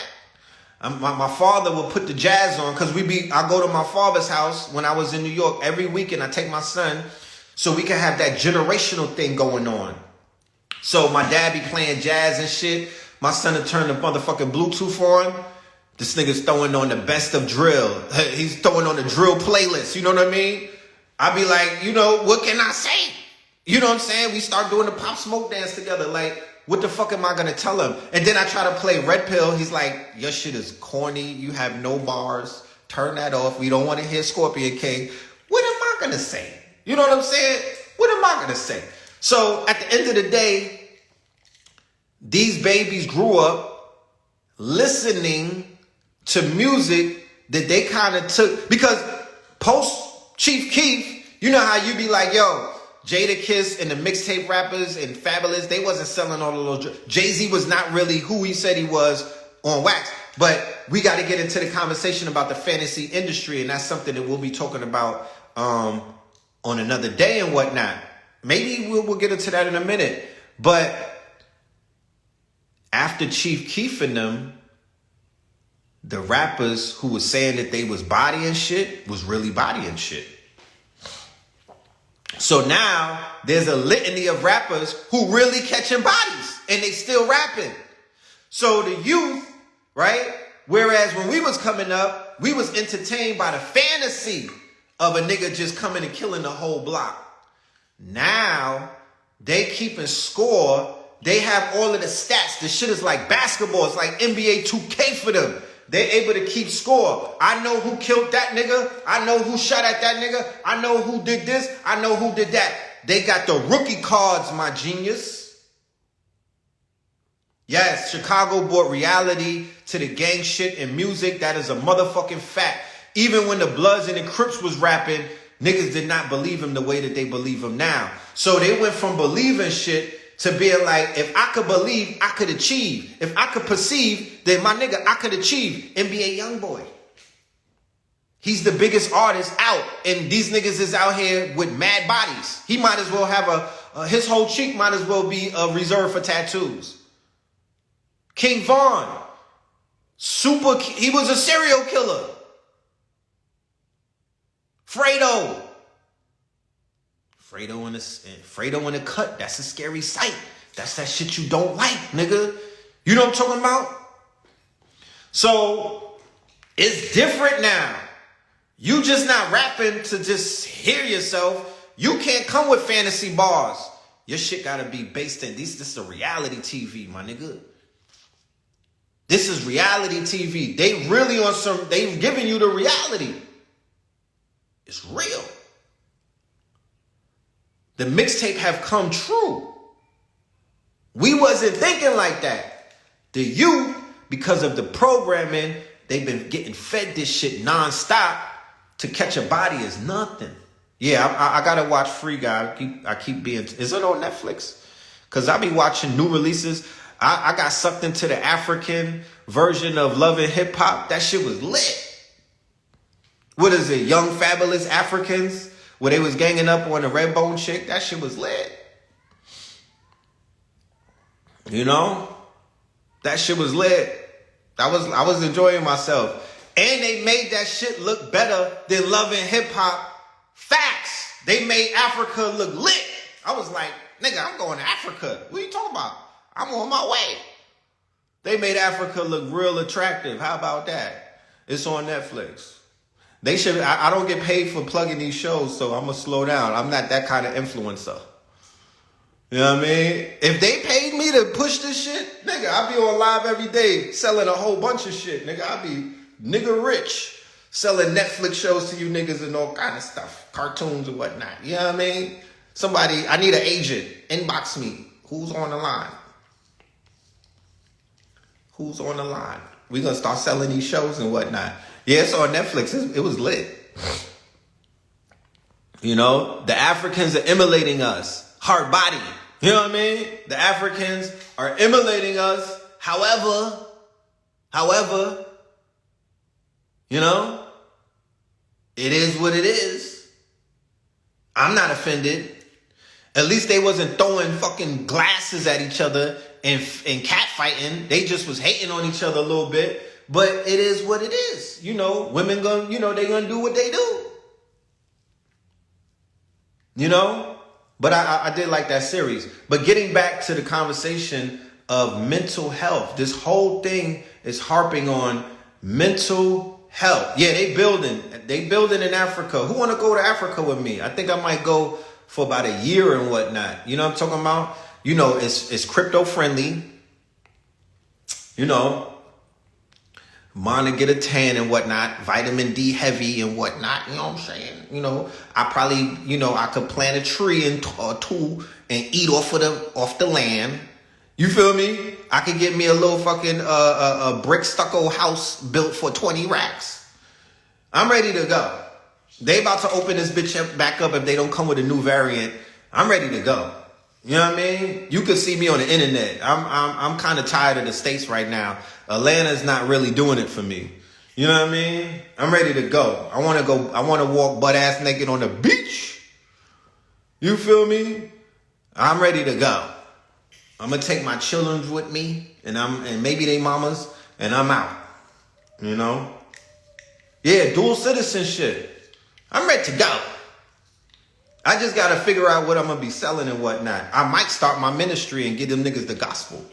My father will put the jazz on because I go to my father's house when I was in New York every weekend. I take my son so we can have that generational thing going on. So my dad be playing jazz and shit. My son will turn the motherfucking Bluetooth on. This nigga's throwing on the best of drill. He's throwing on the drill playlist. You know what I mean? I be like, what can I say? You know what I'm saying? We start doing the Pop Smoke dance together. Like, what the fuck am I going to tell him? And then I try to play Red Pill. He's like, your shit is corny. You have no bars. Turn that off. We don't want to hear Scorpion King. What am I going to say? You know what I'm saying? What am I going to say? So at the end of the day, these babies grew up listening to music that they kind of took. Because post Chief Keef, you know how you be like, yo, Jadakiss and the mixtape rappers and Fabulous, they wasn't selling all of those. Jay-Z was not really who he said he was on wax. But we got to get into the conversation about the fantasy industry, and that's something that we'll be talking about on another day and whatnot. Maybe we'll get into that in a minute. But after Chief Keef and them, the rappers who was saying that they was bodying shit was really bodying shit. So now there's a litany of rappers who really catching bodies and they still rapping. So the youth, right? Whereas when we was coming up, we was entertained by the fantasy of a nigga just coming and killing the whole block. Now they keeping score. They have all of the stats. The shit is like basketball. It's like NBA 2K for them. They're able to keep score. I know who killed that nigga. I know who shot at that nigga. I know who did this. I know who did that. They got the rookie cards, my genius. Yes, Chicago brought reality to the gang shit and music. That is a motherfucking fact. Even when the Bloods and the Crips was rapping, niggas did not believe him the way that they believe him now. So they went from believing shit to being like, if I could believe, I could achieve. If I could perceive, then my nigga, I could achieve. NBA Youngboy. He's the biggest artist out. And these niggas is out here with mad bodies. He might as well have his whole cheek might as well be reserved for tattoos. King Von. He was a serial killer. Fredo in the cut. That's a scary sight. That's that shit you don't like, nigga. You know what I'm talking about? So it's different now. You just not rapping to just hear yourself. You can't come with fantasy bars. Your shit gotta be based in this is a reality TV, my nigga. This is reality TV. They really on they've given you the reality. It's real. The mixtape have come true. We wasn't thinking like that. The youth, because of the programming, they've been getting fed this shit nonstop. To catch a body is nothing. Yeah, I gotta watch Free Guy. I keep being. Is it on Netflix? Cause I be watching new releases. I got sucked into the African version of Love and Hip Hop. That shit was lit. What is it? Young Fabulous Africans. Where they was ganging up on the red bone chick. That shit was lit. You know? That shit was lit. I was enjoying myself. And they made that shit look better than Love and Hip Hop. Facts. They made Africa look lit. I was like, nigga, I'm going to Africa. What are you talking about? I'm on my way. They made Africa look real attractive. How about that? It's on Netflix. They should. I don't get paid for plugging these shows, so I'm gonna slow down. I'm not that kind of influencer. You know what I mean? If they paid me to push this shit, nigga, I'd be on live every day selling a whole bunch of shit. Nigga, I'd be nigga rich selling Netflix shows to you niggas and all kind of stuff. Cartoons and whatnot. You know what I mean? Somebody, I need an agent. Inbox me. Who's on the line? Who's on the line? We gonna start selling these shows and whatnot. Yeah, it's on Netflix. It was lit. You know, the Africans are emulating us. Hard body. You know what I mean? The Africans are emulating us. However, you know, it is what it is. I'm not offended. At least they wasn't throwing fucking glasses at each other and catfighting. They just was hating on each other a little bit. But it is what it is. You know, women gonna, you know, they gonna do what they do. You know? But I did like that series. But getting back to the conversation of mental health, this whole thing is harping on mental health. Yeah, they building in Africa. Who want to go to Africa with me? I think I might go for about a year and whatnot. You know what I'm talking about? You know, it's crypto friendly. You know, want to get a tan and whatnot, vitamin D heavy and whatnot, you know what I'm saying? You know, I probably, you know, I could plant a tree and two and eat off the land. You feel me? I could get me a little fucking a brick stucco house built for 20 racks. I'm ready to go. They about to open this bitch back up if they don't come with a new variant. I'm ready to go. You know what I mean? You can see me on the internet. I'm kind of tired of the States right now. Atlanta's not really doing it for me. You know what I mean? I'm ready to go. I want to walk butt ass naked on the beach. You feel me? I'm ready to go. I'm gonna take my children with me and maybe they mamas and I'm out. You know? Yeah, dual citizenship. I'm ready to go. I just got to figure out what I'm going to be selling and whatnot. I might start my ministry and give them niggas the gospel.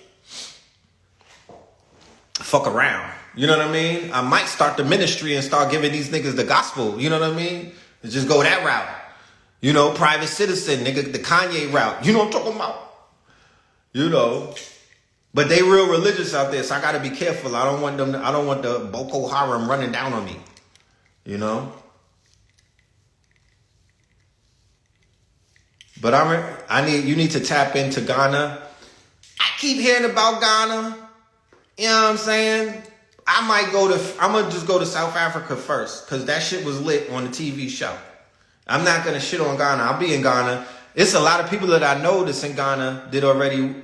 Fuck around. You know what I mean? I might start the ministry and start giving these niggas the gospel. You know what I mean? Just go that route. You know, private citizen, nigga, the Kanye route. You know what I'm talking about? You know. But they real religious out there, so I got to be careful. I don't want the Boko Haram running down on me. You know? But you need to tap into Ghana. I keep hearing about Ghana. You know what I'm saying? I'm gonna just go to South Africa first, because that shit was lit on the TV show. I'm not gonna shit on Ghana. I'll be in Ghana. It's a lot of people that I know that's in Ghana that already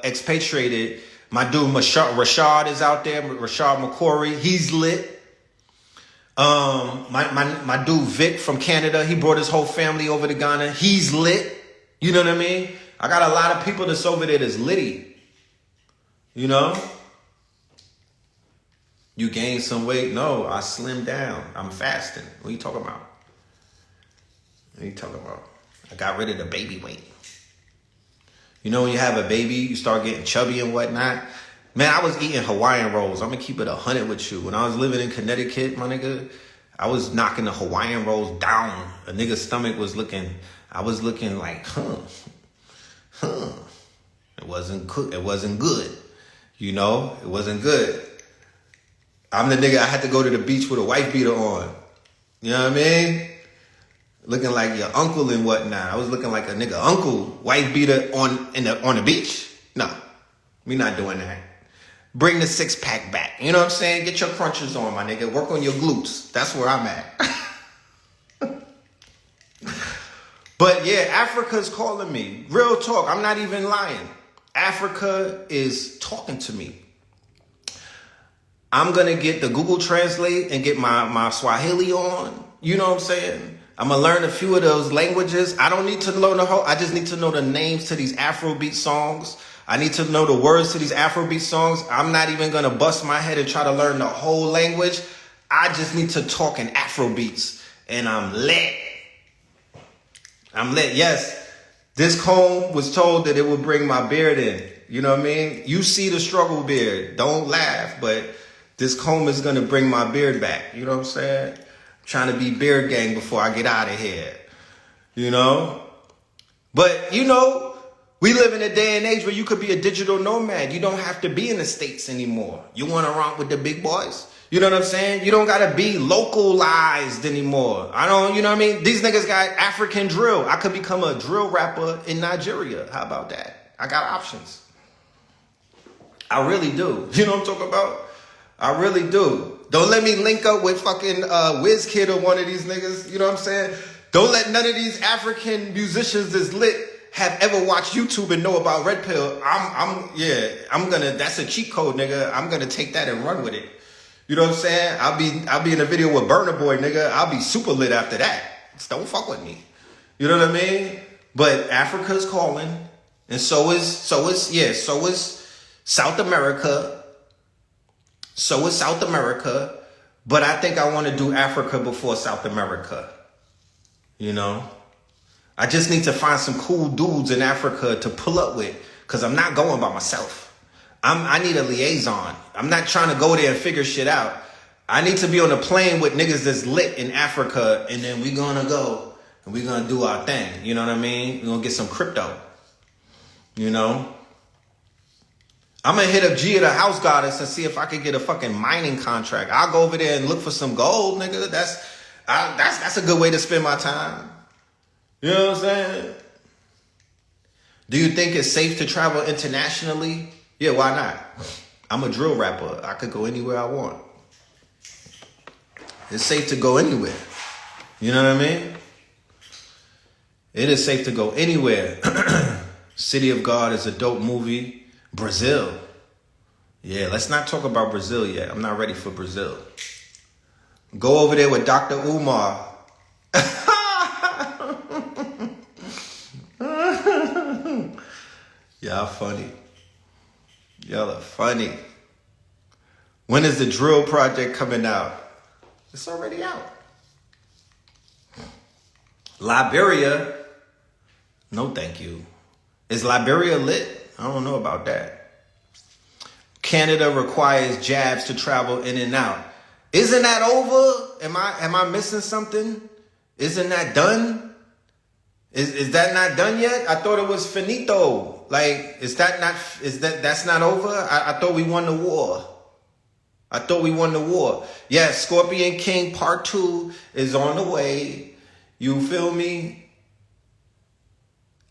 expatriated. My dude Rashad is out there. Rashad McCory, he's lit. My dude Vic from Canada, he brought his whole family over to Ghana. He's lit. You know what I mean? I got a lot of people that's over there that's litty. You know? You gained some weight? No, I slimmed down. I'm fasting. What are you talking about? What are you talking about? I got rid of the baby weight. You know when you have a baby, you start getting chubby and whatnot. Man, I was eating Hawaiian rolls. I'm going to keep it 100 with you. When I was living in Connecticut, my nigga, I was knocking the Hawaiian rolls down. A nigga's stomach was I was looking like, It wasn't good. You know, it wasn't good. I'm the nigga, I had to go to the beach with a wife beater on. You know what I mean? Looking like your uncle and whatnot. I was looking like a nigga uncle, wife beater on the beach. No, we not doing that. Bring the 6-pack back. You know what I'm saying? Get your crunchers on, my nigga. Work on your glutes. That's where I'm at. But yeah, Africa's calling me. Real talk. I'm not even lying. Africa is talking to me. I'm going to get the Google Translate and get my Swahili on. You know what I'm saying? I'm going to learn a few of those languages. I don't need to learn I just need to know the names to these Afrobeat songs. I need to know the words to these Afrobeat songs. I'm not even going to bust my head and try to learn the whole language. I just need to talk in Afrobeats. And I'm lit. I'm lit. Yes, this comb was told that it would bring my beard in. You know what I mean? You see the struggle beard. Don't laugh, but this comb is going to bring my beard back. You know what I'm saying? I'm trying to be beard gang before I get out of here. You know? But, you know, we live in a day and age where you could be a digital nomad. You don't have to be in the States anymore. You want to romp with the big boys? You know what I'm saying? You don't got to be localized anymore. You know what I mean? These niggas got African drill. I could become a drill rapper in Nigeria. How about that? I got options. I really do. You know what I'm talking about? I really do. Don't let me link up with fucking WizKid or one of these niggas. You know what I'm saying? Don't let none of these African musicians that's lit have ever watched YouTube and know about Red Pill. That's a cheat code, nigga. I'm gonna take that and run with it. You know what I'm saying? I'll be in a video with Burna Boy, nigga. I'll be super lit after that. Just don't fuck with me. You know what I mean? But Africa's calling, and so is South America. So is South America. But I think I want to do Africa before South America. You know? I just need to find some cool dudes in Africa to pull up with, because I'm not going by myself. I need a liaison. I'm not trying to go there and figure shit out. I need to be on a plane with niggas that's lit in Africa, and then we gonna go and we gonna do our thing. You know what I mean? We're gonna get some crypto. You know? I'm gonna hit up G of the House Goddess and see if I can get a fucking mining contract. I'll go over there and look for some gold, nigga. That's a good way to spend my time. You know what I'm saying? Do you think it's safe to travel internationally? Yeah, why not? I'm a drill rapper. I could go anywhere I want. It's safe to go anywhere. You know what I mean? It is safe to go anywhere. City of God is a dope movie. Brazil. Yeah, let's not talk about Brazil yet. I'm not ready for Brazil. Go over there with Dr. Umar. Y'all funny. Y'all are funny. When is the drill project coming out? It's already out. Liberia. No, thank you. Is Liberia lit? I don't know about that. Canada requires jabs to travel in and out. Isn't that over? Am I missing something? Isn't that done? Is that not done yet? I thought it was finito. Like, that's not over? I thought we won the war. Yes, Scorpion King Part 2 is on the way. You feel me?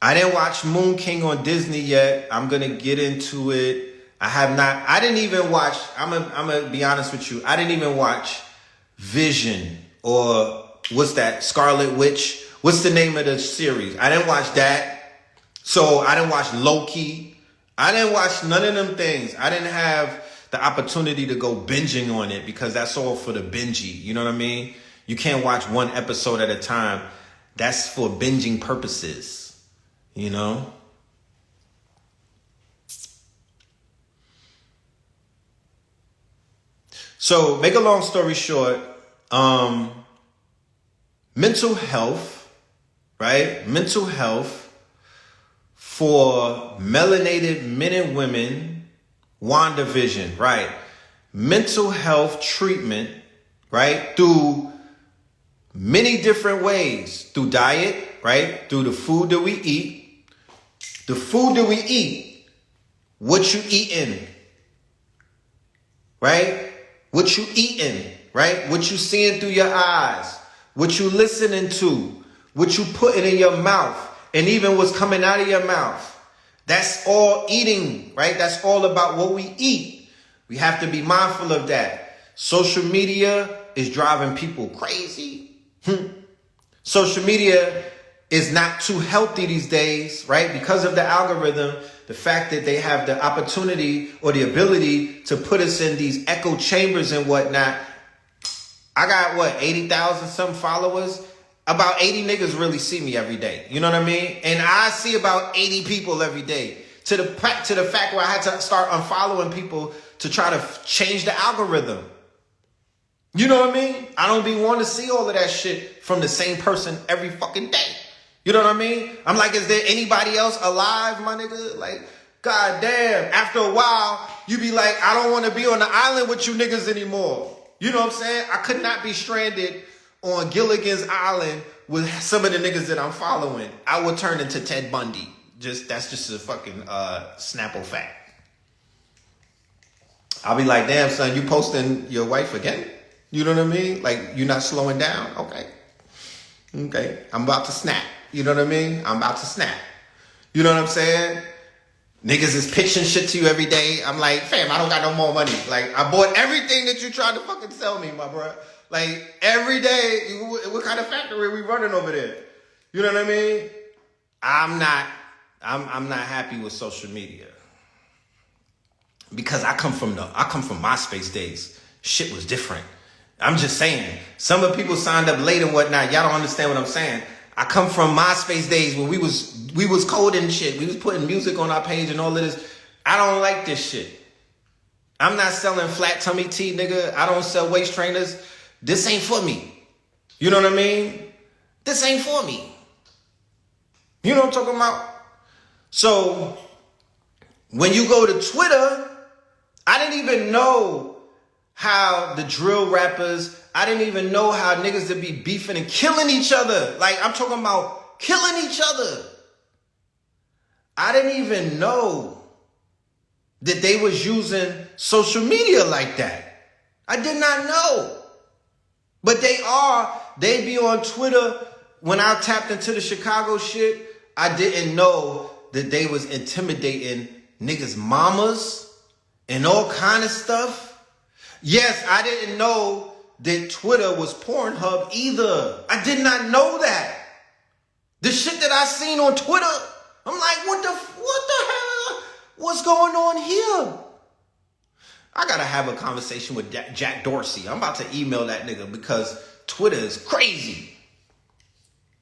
I didn't watch Moon King on Disney yet. I'm going to get into it. I didn't even watch, I'm going to be honest with you. I didn't even watch Vision or what's that? Scarlet Witch. What's the name of the series? I didn't watch that. So I didn't watch Loki. I didn't watch none of them things. I didn't have the opportunity to go binging on it because that's all for the bingey. You know what I mean? You can't watch one episode at a time. That's for binging purposes. You know? So, make a long story short, mental health, right? Mental health for melanated men and women, WandaVision, right? Mental health treatment, right? Through many different ways. Through diet, right? Through the food that we eat. The food that we eat, what you eating, right? What you eating, right? What you seeing through your eyes, what you listening to, what you putting in your mouth, and even what's coming out of your mouth. That's all eating, right? That's all about what we eat. We have to be mindful of that. Social media is driving people crazy. Social media is not too healthy these days, right? Because of the algorithm, the fact that they have the opportunity or the ability to put us in these echo chambers and whatnot. I got 80,000 some followers. About 80 niggas really see me every day. You know what I mean? And I see about 80 people every day. To the fact where I had to start unfollowing people to try to change the algorithm. You know what I mean? I don't be wanting to see all of that shit from the same person every fucking day. You know what I mean? I'm like, is there anybody else alive, my nigga? Like, God damn. After a while, you be like, I don't want to be on the island with you niggas anymore. You know what I'm saying? I could not be stranded on Gilligan's Island with some of the niggas that I'm following. I would turn into Ted Bundy. That's just a fucking Snapple fact. I'll be like, damn, son, you posting your wife again? You know what I mean? Like, you're not slowing down? Okay. I'm about to snap. You know what I mean? I'm about to snap. You know what I'm saying? Niggas is pitching shit to you every day. I'm like, fam, I don't got no more money. Like, I bought everything that you tried to fucking sell me, my bro. Like, every day, what kind of factory are we running over there? You know what I mean? I'm not happy with social media. Because I come from MySpace days. Shit was different. I'm just saying. Some of the people signed up late and whatnot. Y'all don't understand what I'm saying. I come from MySpace days when we was coding shit. We was putting music on our page and all of this. I don't like this shit. I'm not selling flat tummy tea, nigga. I don't sell waist trainers. This ain't for me. You know what I mean? This ain't for me. You know what I'm talking about? So, when you go to Twitter, I didn't even know how the drill rappers, I didn't even know how niggas that be beefing and killing each other. Like, I'm talking about killing each other. I didn't even know that they was using social media like that. I did not know. But they be on Twitter. When I tapped into the Chicago shit, I didn't know that they was intimidating niggas' mamas and all kind of stuff. Yes, I didn't know that Twitter was Pornhub either. I did not know that. The shit that I seen on Twitter, I'm like, what the hell? What's going on here? I gotta have a conversation with Jack Dorsey. I'm about to email that nigga because Twitter is crazy.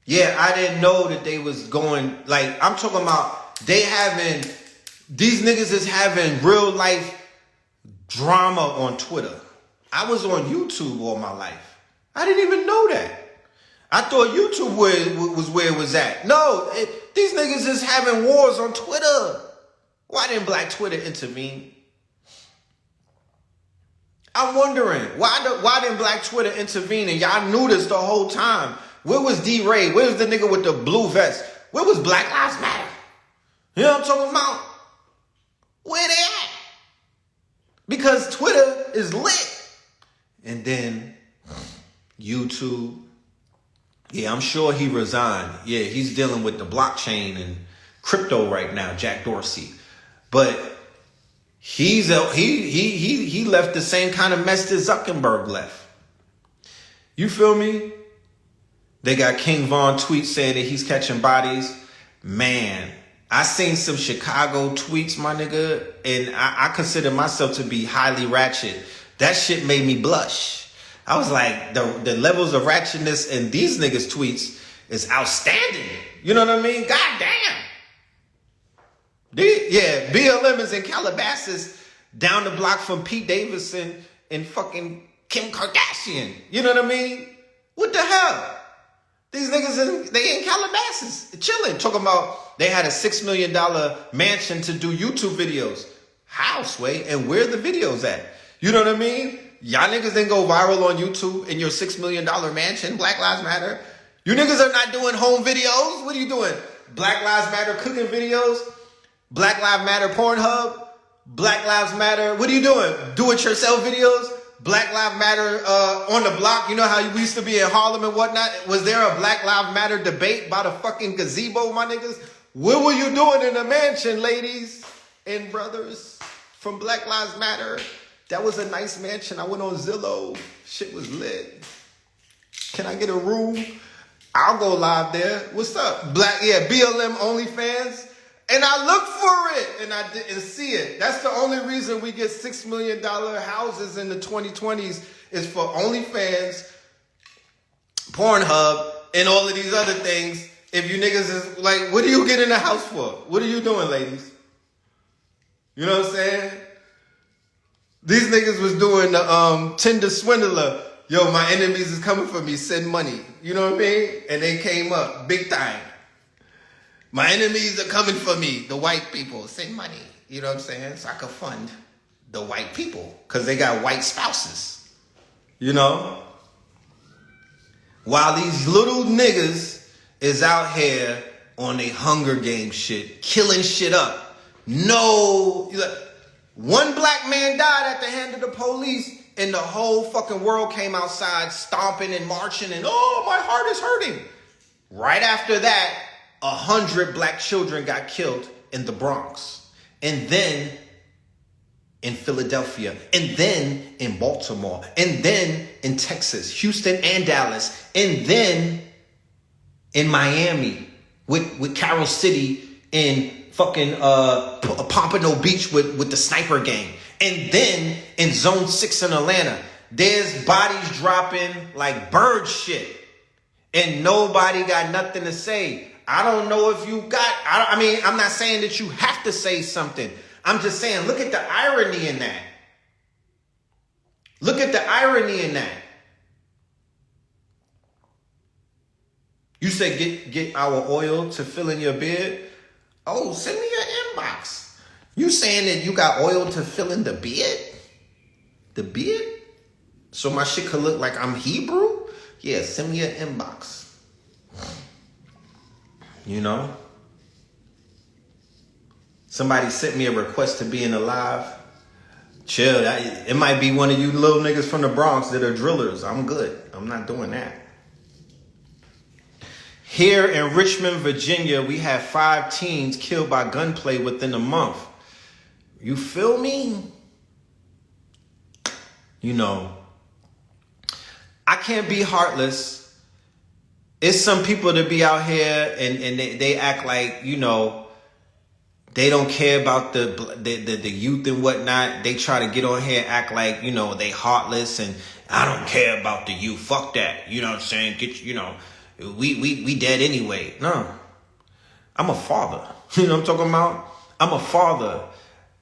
Yeah, I didn't know that they was going, like, I'm talking about these niggas is having real life drama on Twitter. I was on YouTube all my life. I didn't even know that. I thought YouTube was where it was at. No, these niggas is having wars on Twitter. Why didn't Black Twitter intervene? I'm wondering, why didn't Black Twitter intervene? And y'all knew this the whole time. Where was D-Ray? Where was the nigga with the blue vest? Where was Black Lives Matter? You know what I'm talking about? Where they at? Because Twitter is lit. And then YouTube. Yeah, I'm sure he resigned. Yeah, he's dealing with the blockchain and crypto right now, Jack Dorsey. But he left the same kind of mess that Zuckerberg left. You feel me? They got King Von tweets saying that he's catching bodies. Man, I seen some Chicago tweets, my nigga, and I consider myself to be highly ratchet. That shit made me blush. I was like, the levels of ratchetness in these niggas' tweets is outstanding. You know what I mean? God damn. Yeah, BLM is in Calabasas, down the block from Pete Davidson and fucking Kim Kardashian. You know what I mean? What the hell? These niggas, they in Calabasas, chilling, talking about they had a $6 million mansion to do YouTube videos. How, Sway? And where the videos at? You know what I mean? Y'all niggas didn't go viral on YouTube in your $6 million mansion, Black Lives Matter. You niggas are not doing home videos. What are you doing? Black Lives Matter cooking videos? Black Lives Matter Pornhub? Black Lives Matter, what are you doing? Do-it-yourself videos? Black Lives Matter on the block. You know how we used to be in Harlem and whatnot? Was there a Black Lives Matter debate by the fucking gazebo, my niggas? What were you doing in the mansion, ladies and brothers from Black Lives Matter? That was a nice mansion. I went on Zillow. Shit was lit. Can I get a room? I'll go live there. What's up? BLM OnlyFans. And I looked for it and I didn't see it. That's the only reason we get $6 million houses in the 2020s is for OnlyFans, Pornhub, and all of these other things. If you niggas is like, what do you get in the house for? What are you doing, ladies? You know what I'm saying? These niggas was doing the Tinder swindler. Yo, my enemies is coming for me. Send money. You know what I mean? And they came up big time. My enemies are coming for me. The white people send money. You know what I'm saying? So I could fund the white people because they got white spouses. You know? While these little niggas is out here on a Hunger Games shit, killing shit up. No, one black man died at the hand of the police, and the whole fucking world came outside stomping and marching, and oh, my heart is hurting. Right after that, 100 black children got killed in the Bronx, and then in Philadelphia, and then in Baltimore, and then in Texas, Houston and Dallas, and then in Miami with Carol City in fucking Pompano Beach with the sniper gang, and then in Zone 6 in Atlanta. There's bodies dropping like bird shit, and nobody got nothing to say. I don't know if you got, I mean, I'm not saying that you have to say something. I'm just saying, look at the irony in that. Look at the irony in that. You say get our oil to fill in your beard. Oh, send me your inbox. You saying that you got oil to fill in the beard? The beard? So my shit could look like I'm Hebrew? Yeah, send me your inbox. You know? Somebody sent me a request to be in the live. Chill. It might be one of you little niggas from the Bronx that are drillers. I'm good. I'm not doing that. Here in Richmond, Virginia, we had 5 teens killed by gunplay within a month. You feel me? You know, I can't be heartless. It's some people that be out here and they act like, you know, they don't care about the youth and whatnot. They try to get on here and act like, you know, they heartless and I don't care about the youth. Fuck that. You know what I'm saying? We dead anyway. No. I'm a father. You know what I'm talking about? I'm a father.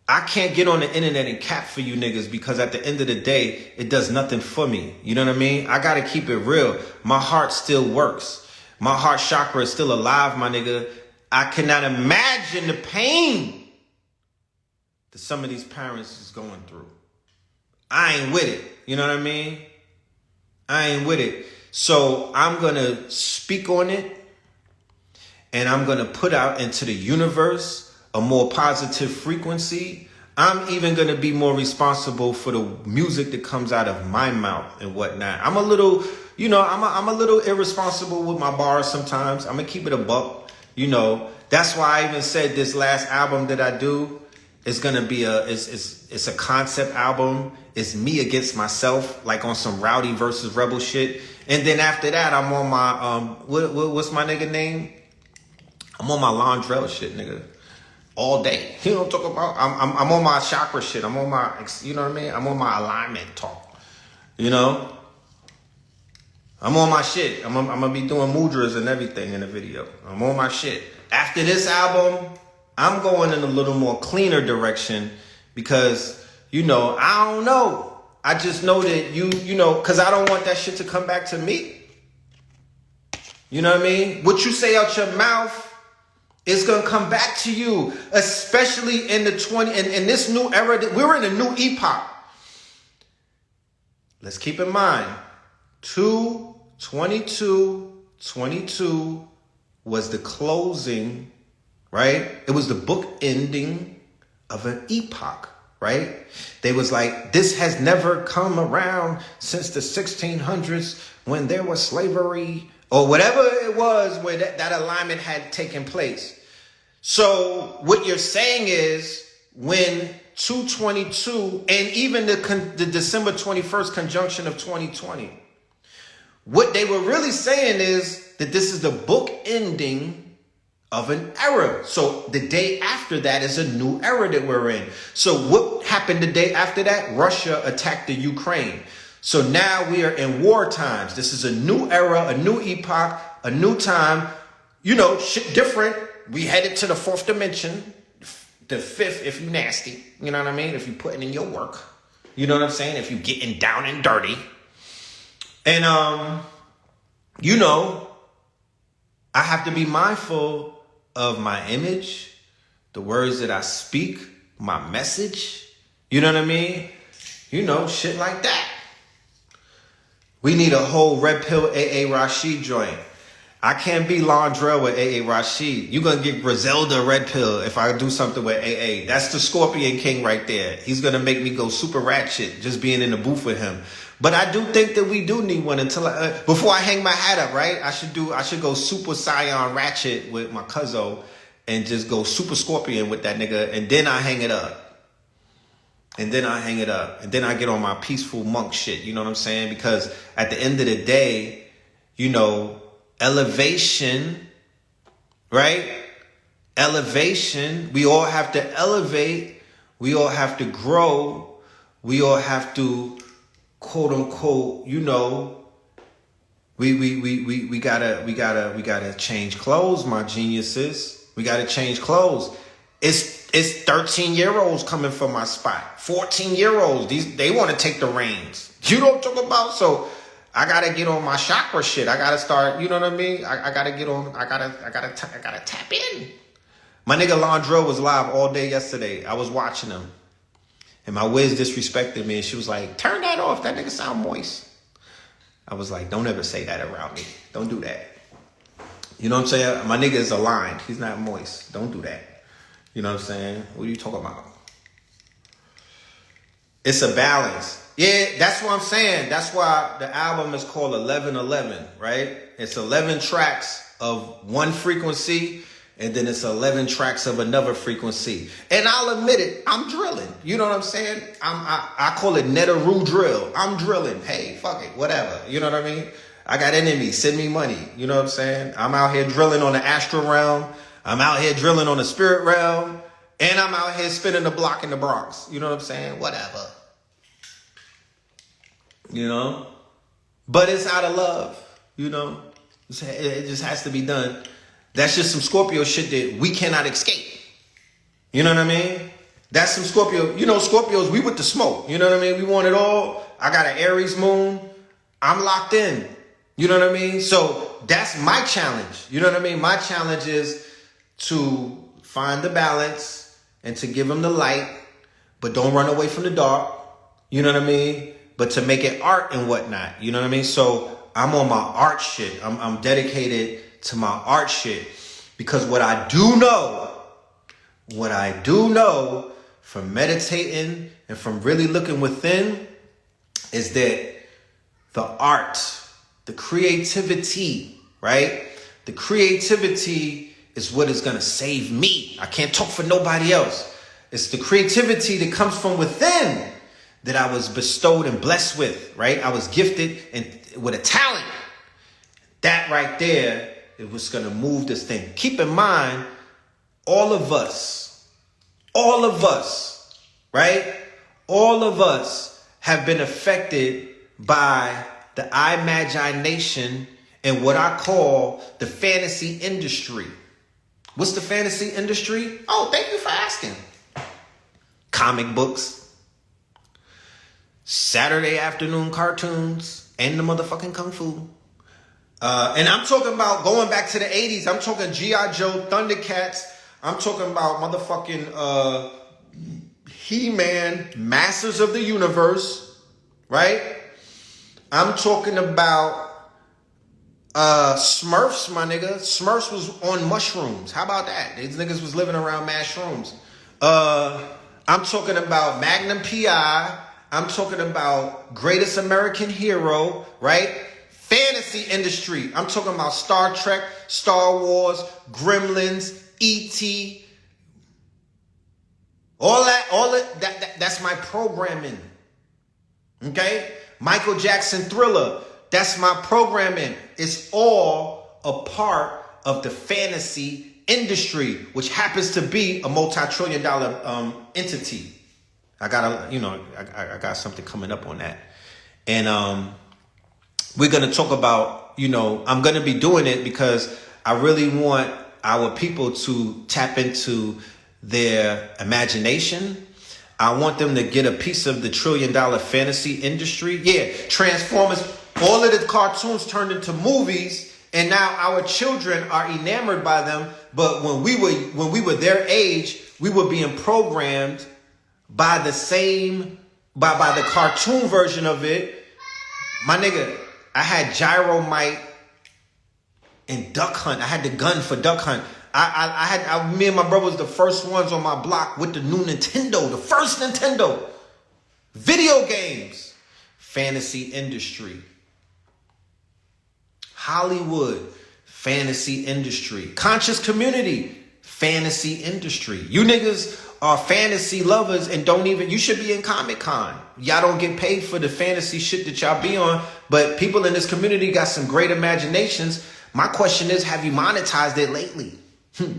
I can't get on the internet and cap for you niggas because at the end of the day, it does nothing for me. You know what I mean? I gotta keep it real. My heart still works. My heart chakra is still alive, my nigga. I cannot imagine the pain that some of these parents is going through. I ain't with it. You know what I mean? I ain't with it. So I'm going to speak on it, and I'm going to put out into the universe a more positive frequency. I'm even going to be more responsible for the music that comes out of my mouth and whatnot. I'm a little, you know, I'm a little irresponsible with my bars sometimes. I'm going to keep it a buck. You know, that's why I even said this last album that I do is going to be it's a concept album. It's me against myself, like on some Rowdy versus Rebel shit. And then after that, I'm on my, what's my nigga name? I'm on my Londrell shit, nigga. All day. You know what I'm talking about? I'm on my chakra shit. I'm on my, you know what I mean? I'm on my alignment talk. You know? I'm on my shit. I'm gonna be doing mudras and everything in the video. I'm on my shit. After this album, I'm going in a little more cleaner direction because, you know, I don't know. I just know that you know, because I don't want that shit to come back to me. You know what I mean? What you say out your mouth is going to come back to you, especially in the in this new era. We're in a new epoch. Let's keep in mind, 22 was the closing, right? It was the book ending of an epoch, right? They was like, this has never come around since the 1600s when there was slavery or whatever it was where that alignment had taken place. So what you're saying is when 222 and even the December 21st conjunction of 2020, what they were really saying is that this is the book ending of an era. So the day after that is a new era that we're in. So what happened the day after that? Russia attacked the Ukraine. So now we are in war times. This is a new era, a new epoch, a new time. You know, shit different. We headed to the 4th dimension. The 5th if you nasty. You know what I mean? If you putting in your work. You know what I'm saying? If you getting down and dirty. And, you know, I have to be mindful of my image, the words that I speak, my message, you know what I mean? You know, shit like that. We need a whole Red Pill AA Rashid joint. I can't be Londrell with AA Rashid. You're going to get Griselda Red Pill if I do something with AA. That's the Scorpion King right there. He's going to make me go super ratchet just being in the booth with him. But I do think that we do need one until before I hang my hat up, right? I should go super Scion ratchet with my cuzzo and just go super Scorpion with that nigga, and then I hang it up. And then I get on my peaceful monk shit, you know what I'm saying? Because at the end of the day, you know, elevation, right? Elevation, we all have to elevate, we all have to grow, we all have to, quote unquote, you know, we gotta change clothes, my geniuses. We gotta change clothes. It's 13-year-olds coming for my spot. 14-year-olds. They want to take the reins. You know what I'm talking about? So I gotta get on my chakra shit. I gotta start, you know what I mean? I gotta get on, I gotta tap in. My nigga Londrell was live all day yesterday. I was watching him. And my whiz disrespected me, and she was like, turn that off. That nigga sound moist. I was like, don't ever say that around me. Don't do that. You know what I'm saying? My nigga is aligned. He's not moist. Don't do that. You know what I'm saying? What are you talking about? It's a balance. Yeah, that's what I'm saying. That's why the album is called 1111, right? It's 11 tracks of one frequency, and then it's 11 tracks of another frequency. And I'll admit it, I'm drilling. You know what I'm saying? I call it Netaroo drill. I'm drilling. Hey, fuck it, whatever. You know what I mean? I got enemies. Send me money. You know what I'm saying? I'm out here drilling on the astral realm. I'm out here drilling on the spirit realm. And I'm out here spinning the block in the Bronx. You know what I'm saying? Whatever. You know? But it's out of love. You know? It just has to be done. That's just some Scorpio shit that we cannot escape. You know what I mean? That's some Scorpio. You know, Scorpios, we with the smoke. You know what I mean? We want it all. I got an Aries moon. I'm locked in. You know what I mean? So that's my challenge. You know what I mean? My challenge is to find the balance and to give them the light, but don't run away from the dark. You know what I mean? But to make it art and whatnot. You know what I mean? So I'm on my art shit. I'm dedicated to my art shit, because what I do know from meditating and from really looking within is that the art, the creativity, right? The creativity is what is going to save me. I can't talk for nobody else. It's the creativity that comes from within that I was bestowed and blessed with, right? I was gifted and with a talent. That right there is what's going to move this thing. Keep in mind, all of us, right? All of us have been affected by the imagination and what I call the fantasy industry. What's the fantasy industry? Oh, thank you for asking. Comic books, Saturday afternoon cartoons, and the motherfucking kung fu. And I'm talking about going back to the 80s. I'm talking G.I. Joe, Thundercats. I'm talking about motherfucking He-Man, Masters of the Universe, right? I'm talking about Smurfs, my nigga. Smurfs was on mushrooms. How about that? These niggas was living around mushrooms. I'm talking about Magnum P.I. I'm talking about Greatest American Hero, right? Fantasy industry. I'm talking about Star Trek, Star Wars, Gremlins, E.T. All that, that's my programming. Okay? Michael Jackson Thriller. That's my programming. It's all a part of the fantasy industry, which happens to be a multi-trillion-dollar entity. I got something coming up on that. And we're going to talk about, I'm going to be doing it because I really want our people to tap into their imagination. I want them to get a piece of the trillion-dollar fantasy industry. Yeah, Transformers, all of the cartoons turned into movies, And now our children are enamored by them. But when we were their age, we were being programmed by the cartoon version of it. My nigga, I had Gyromite and Duck Hunt. I had the gun for Duck Hunt. Me and my brother was the first ones on my block with the new Nintendo, the first Nintendo. Video games, fantasy industry. Hollywood, fantasy industry. Conscious community, fantasy industry. You niggas are fantasy lovers and you should be in Comic-Con. Y'all don't get paid for the fantasy shit that y'all be on, but people in this community got some great imaginations. My question is, have you monetized it lately?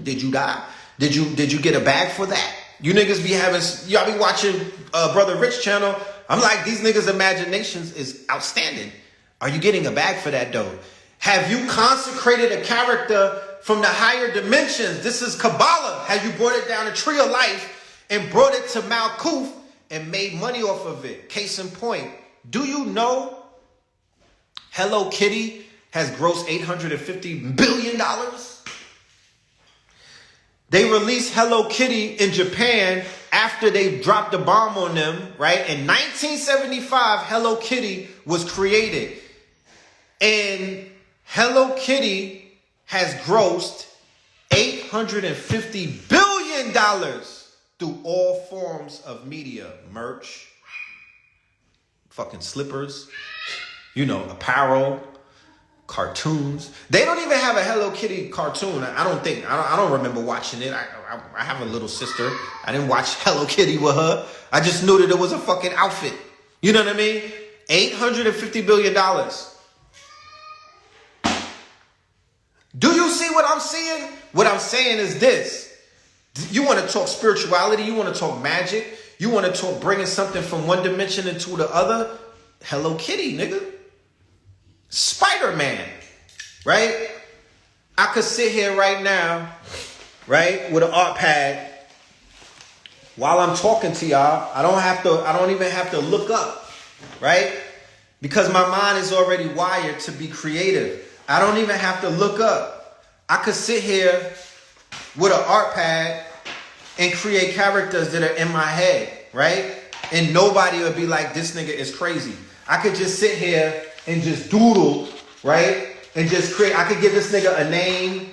Did you die? Did you get a bag for that? You niggas y'all be watching Brother Rich channel. I'm like, these niggas' imaginations is outstanding. Are you getting a bag for that though? Have you consecrated a character from the higher dimensions? This is Kabbalah. Have you brought it down a tree of life and brought it to Malkuth and made money off of it? Case in point, do you know Hello Kitty has grossed $850 billion? They released Hello Kitty in Japan after they dropped the bomb on them, right? In 1975, Hello Kitty was created. And Hello Kitty has grossed $850 billion through all forms of media. Merch, fucking slippers, apparel, cartoons. They don't even have a Hello Kitty cartoon. I don't remember watching it. I have a little sister. I didn't watch Hello Kitty with her. I just knew that it was a fucking outfit. You know what I mean? $850 billion. Do you see what I'm seeing? What I'm saying is this. You want to talk spirituality? You want to talk magic? You want to talk bringing something from one dimension into the other? Hello Kitty, nigga. Spider-Man, right? I could sit here right now, right, with an art pad while I'm talking to y'all. I don't even have to look up, right? Because my mind is already wired to be creative. I don't even have to look up. I could sit here with an art pad and create characters that are in my head, right? And nobody would be like, this nigga is crazy. I could just sit here and just doodle, right? And just create. I could give this nigga a name.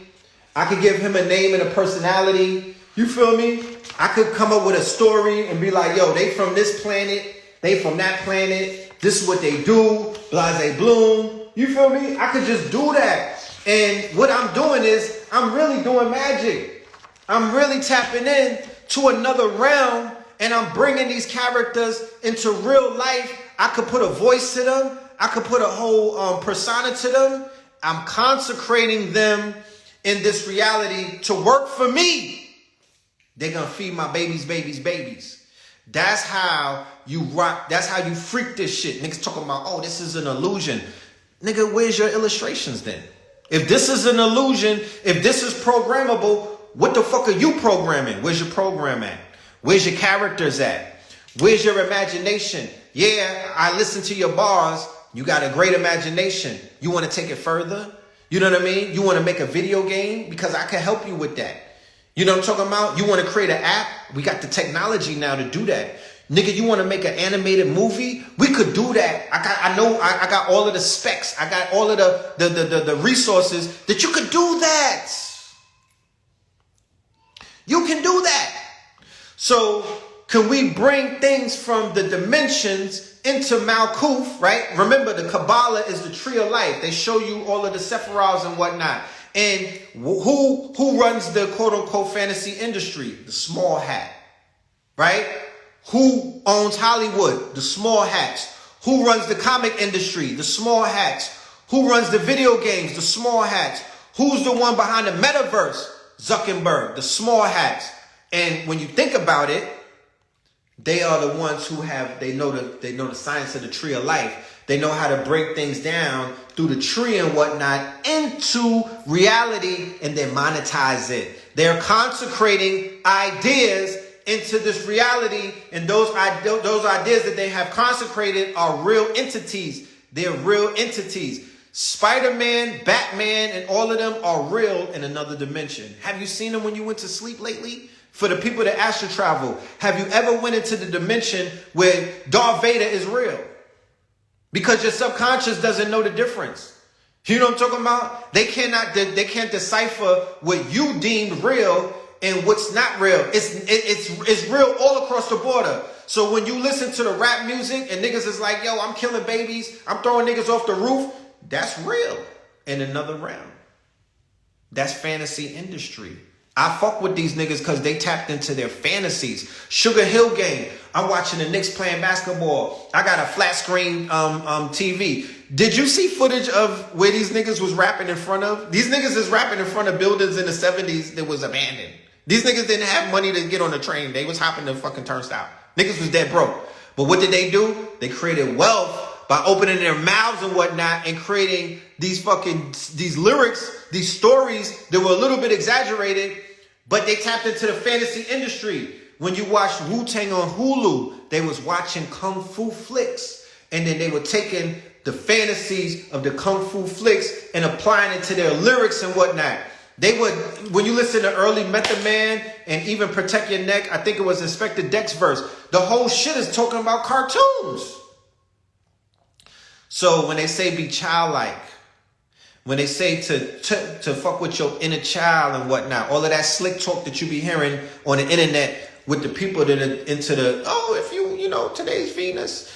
I could give him a name and a personality. You feel me? I could come up with a story and be like, yo, they from this planet. They from that planet. This is what they do. Blase bloom. You feel me? I could just do that. And what I'm doing is I'm really doing magic. I'm really tapping in to another realm, and I'm bringing these characters into real life. I could put a voice to them. I could put a whole persona to them. I'm consecrating them in this reality to work for me. They're going to feed my babies. That's how you rock. That's how you freak this shit. Niggas talking about, oh, this is an illusion. Nigga, where's your illustrations then? If this is an illusion, if this is programmable, what the fuck are you programming? Where's your program at? Where's your characters at? Where's your imagination? Yeah, I listen to your bars. You got a great imagination. You want to take it further? You know what I mean? You want to make a video game? Because I can help you with that. You know what I'm talking about? You want to create an app? We got the technology now to do that. Nigga, you want to make an animated movie? We could do that. I got all of the specs. I got all of the resources that you could do that. You can do that. So can we bring things from the dimensions into Malkuth, right? Remember, the Kabbalah is the tree of life. They show you all of the Sephiroths and whatnot. And who runs the quote-unquote fantasy industry? The small hat, right? Who owns Hollywood? The small hats. Who runs the comic industry? The small hats. Who runs the video games? The small hats. Who's the one behind the metaverse? Zuckerberg, the small hats. And when you think about it, they are the ones who they know the science of the tree of life. They know how to break things down through the tree and whatnot into reality and then monetize it. They're consecrating ideas into this reality, and those ideas that they have consecrated are real entities. They're real entities. Spider-Man, Batman, and all of them are real in another dimension. Have you seen them when you went to sleep lately? For the people that astral travel, have you ever went into the dimension where Darth Vader is real? Because your subconscious doesn't know the difference. You know what I'm talking about? They can't decipher what you deemed real and what's not real. It's real all across the border. So when you listen to the rap music and niggas is like, yo, I'm killing babies, I'm throwing niggas off the roof, that's real in another realm. That's fantasy industry. I fuck with these niggas because they tapped into their fantasies. Sugar Hill Gang. I'm watching the Knicks playing basketball. I got a flat screen TV. Did you see footage of where these niggas was rapping in front of? These niggas is rapping in front of buildings in the 70s that was abandoned. These niggas didn't have money to get on the train. They was hopping the fucking turnstile. Niggas was dead broke. But what did they do? They created wealth by opening their mouths and whatnot and creating these lyrics, these stories that were a little bit exaggerated, but they tapped into the fantasy industry. When you watched Wu-Tang on Hulu, they was watching Kung Fu flicks. And then they were taking the fantasies of the Kung Fu flicks and applying it to their lyrics and whatnot. They would, when you listen to early Method Man and even Protect Your Neck, I think it was Inspector Deck's verse, the whole shit is talking about cartoons. So when they say be childlike, when they say to fuck with your inner child and whatnot, all of that slick talk that you be hearing on the internet with the people that are into the, if you know, today's Venus,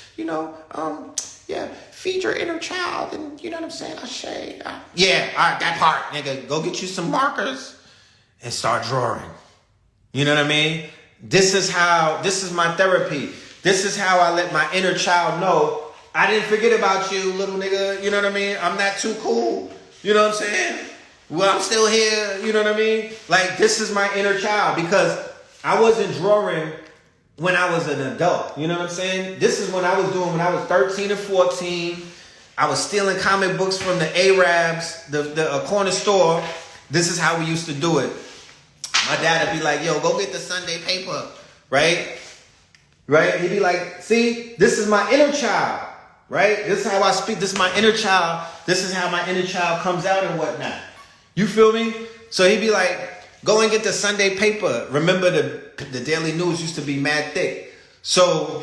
feed your inner child and you know what I'm saying? Yeah, all right, that part, nigga, go get you some markers and start drawing. You know what I mean? This is my therapy. This is how I let my inner child know I didn't forget about you, little nigga. You know what I mean? I'm not too cool. You know what I'm saying? Well, I'm still here. You know what I mean? Like, this is my inner child because I wasn't drawing when I was an adult. You know what I'm saying? This is what I was doing when I was 13 and 14. I was stealing comic books from the Arabs, the corner store. This is how we used to do it. My dad would be like, yo, go get the Sunday paper, right? Right? He'd be like, see, this is my inner child. Right? This is how I speak. This is my inner child. This is how my inner child comes out and whatnot. You feel me? So he'd be like, go and get the Sunday paper. Remember the Daily News used to be mad thick. So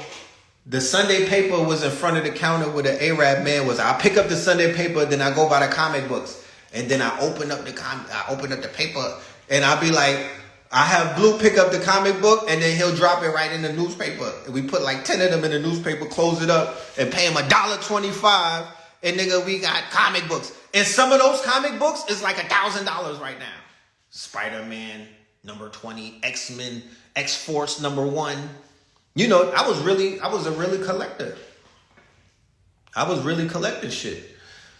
the Sunday paper was in front of the counter where the Arab man was. I pick up the Sunday paper, then I go buy the comic books. And then I open up the paper and I'll be like, I have Blue pick up the comic book and then he'll drop it right in the newspaper. And we put like 10 of them in the newspaper, close it up, and pay him $1.25. And nigga, we got comic books. And some of those comic books is like $1,000 right now. Spider-Man number 20, X-Men, X-Force number 1. You know, I was a really collector. I was really collecting shit.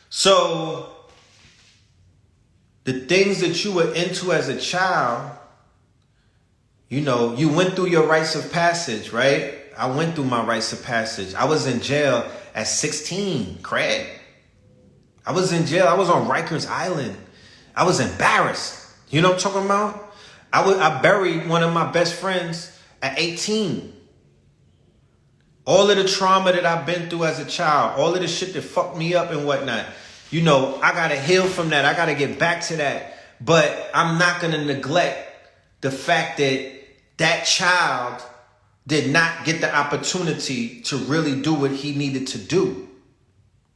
So the things that you were into as a child, you know, you went through your rites of passage, right? I went through my rites of passage. I was in jail at 16, Craig. I was in jail. I was on Rikers Island. I was embarrassed. You know what I'm talking about? I buried one of my best friends at 18. All of the trauma that I've been through as a child, all of the shit that fucked me up and whatnot, you know, I got to heal from that. I got to get back to that. But I'm not going to neglect the fact that that child did not get the opportunity to really do what he needed to do,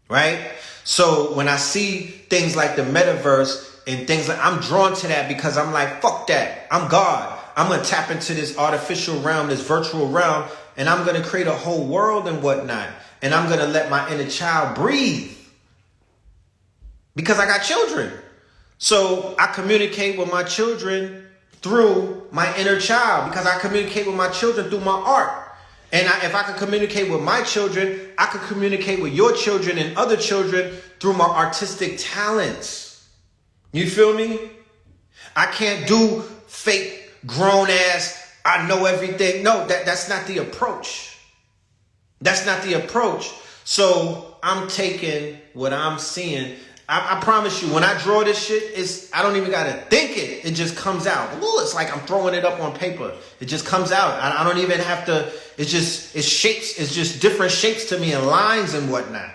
right? So when I see things like the metaverse and things like, I'm drawn to that because I'm like, fuck that. I'm God. I'm going to tap into this artificial realm, this virtual realm, and I'm going to create a whole world and whatnot. And I'm going to let my inner child breathe because I got children. So I communicate with my children through my inner child because I communicate with my children through my art. And if I could communicate with my children, I could communicate with your children and other children through my artistic talents. You feel me? I can't do fake grown ass, I know everything. No, that's not the approach. That's not the approach. So I'm taking what I'm seeing. I promise you, when I draw this shit, I don't even got to think it. It just comes out. Ooh, it's like I'm throwing it up on paper. It just comes out. I don't even have to. It's shapes. It's just different shapes to me and lines and whatnot.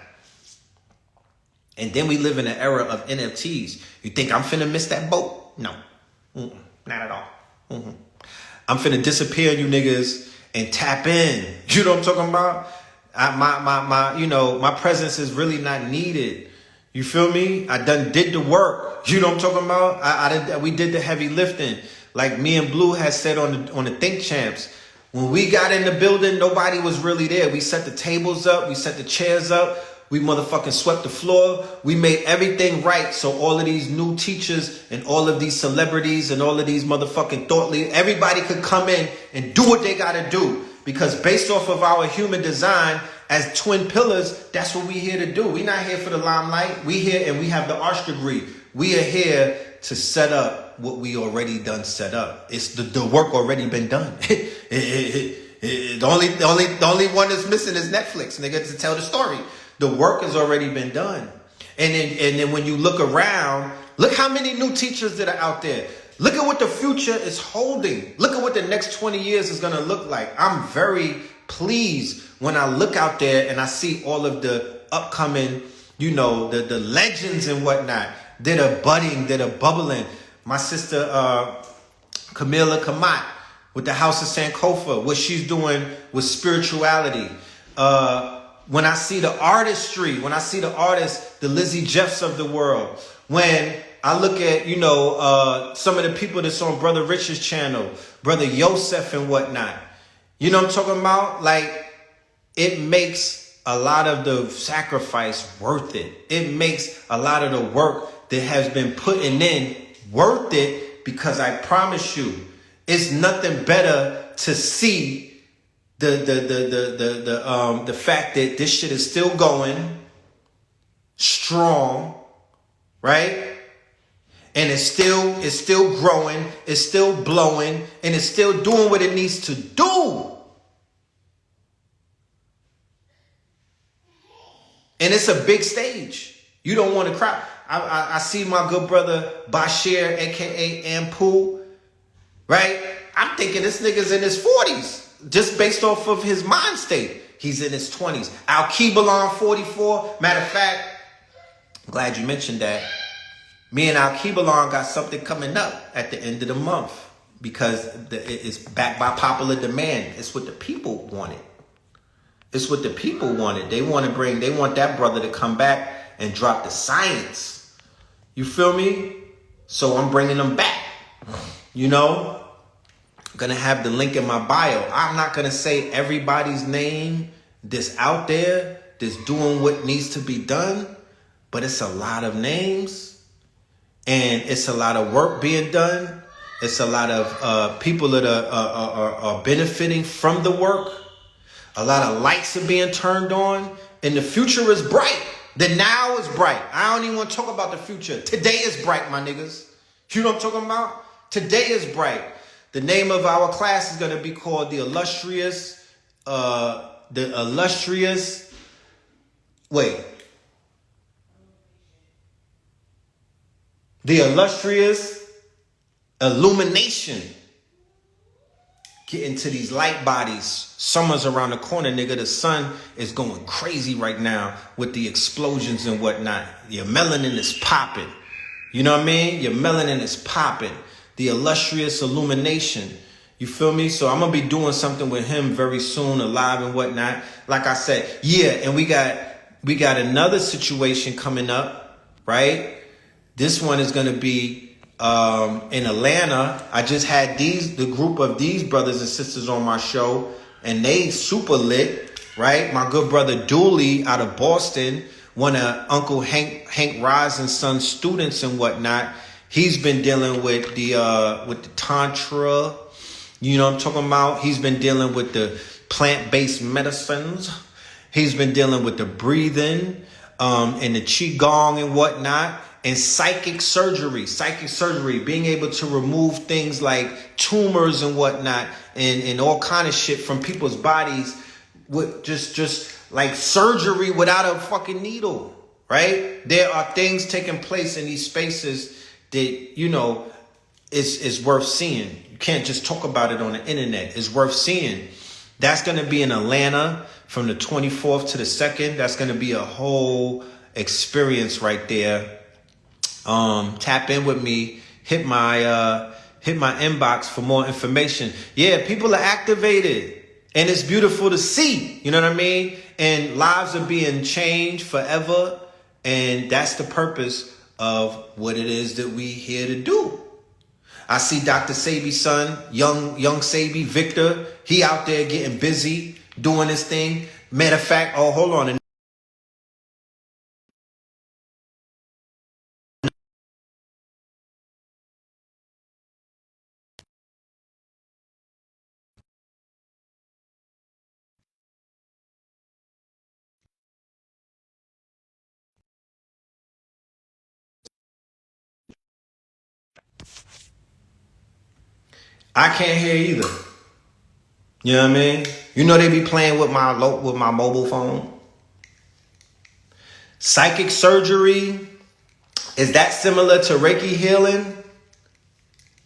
And then we live in an era of NFTs. You think I'm finna miss that boat? No. Mm-mm. Not at all. Mm-hmm. I'm finna disappear on you niggas and tap in. You know what I'm talking about? My presence is really not needed. You feel me? I done did the work. You know what I'm talking about? We did the heavy lifting. Like me and Blue has said on the Think Champs. When we got in the building, nobody was really there. We set the tables up. We set the chairs up. We motherfucking swept the floor. We made everything right. So all of these new teachers and all of these celebrities and all of these motherfucking thought leaders, everybody could come in and do what they got to do. Because based off of our human design as twin pillars, that's what we here to do. We're not here for the limelight. We here and we have the arts degree. We are here to set up what we already done set up. It's the work already been done. The only one that's missing is Netflix, nigga, to tell the story. The work has already been done. And then when you look around, look how many new teachers that are out there. Look at what the future is holding. Look at what the next 20 years is going to look like. I'm very pleased when I look out there and I see all of the upcoming, the legends and whatnot that are budding, that are bubbling. My sister, Camila Kamat with the House of Sankofa, what she's doing with spirituality. When I see the artistry, when I see the artists, the Lizzie Jeffs of the world, when I look at, some of the people that's on Brother Richard's channel, Brother Yosef and whatnot, you know what I'm talking about? Like, it makes a lot of the sacrifice worth it. It makes a lot of the work that has been putting in worth it, because I promise you, it's nothing better to see the fact that this shit is still going strong, right? And it's still growing, it's still blowing, and it's still doing what it needs to do. And it's a big stage. You don't want to cry. I see my good brother Bashir, aka Ampu, right? I'm thinking this nigga's in his 40s. Just based off of his mind state. He's in his 20s. Al-Kibalon, 44. Matter of fact, I'm glad you mentioned that. Me and Al-Kibalon got something coming up at the end of the month, because it's backed by popular demand. It's what the people wanted. It's what the people wanted. They want that brother to come back and drop the science. You feel me? So I'm bringing them back. I'm going to have the link in my bio. I'm not going to say everybody's name that's out there that's doing what needs to be done, but it's a lot of names, and it's a lot of work being done. It's a lot of people that are benefiting from the work. A lot of lights are being turned on, and the future is bright. The now is bright. I don't even want to talk about the future. Today is bright, my niggas. You know what I'm talking about? Today is bright. The name of our class is going to be called The Illustrious Illumination. Get into these light bodies. Summer's around the corner, nigga. The sun is going crazy right now with the explosions and whatnot. Your melanin is popping. You know what I mean? Your melanin is popping. The illustrious illumination. You feel me? So I'm going to be doing something with him very soon, alive and whatnot. Like I said, yeah, and we got another situation coming up, right? This one is going to be in Atlanta. I just had the group of these brothers and sisters on my show, and they super lit, right? My good brother Dooley out of Boston, one of Uncle Hank Risen's son students and whatnot. He's been dealing with the Tantra, you know what I'm talking about? He's been dealing with the plant-based medicines. He's been dealing with the breathing and the Qigong and whatnot. And psychic surgery, being able to remove things like tumors and whatnot and all kind of shit from people's bodies with just like surgery without a fucking needle, right? There are things taking place in these spaces that, is worth seeing. You can't just talk about it on the internet. It's worth seeing. That's going to be in Atlanta from the 24th to the 2nd. That's going to be a whole experience right there. Tap in with me, hit my inbox for more information. Yeah, people are activated and it's beautiful to see, you know what I mean? And lives are being changed forever. And that's the purpose of what it is that we here to do. I see Dr. Sabi's son, young Sabi, Victor. He out there getting busy, doing his thing. Matter of fact, oh, hold on. I can't hear either. You know what I mean? You know they be playing with my mobile phone. Psychic surgery, is that similar to Reiki healing?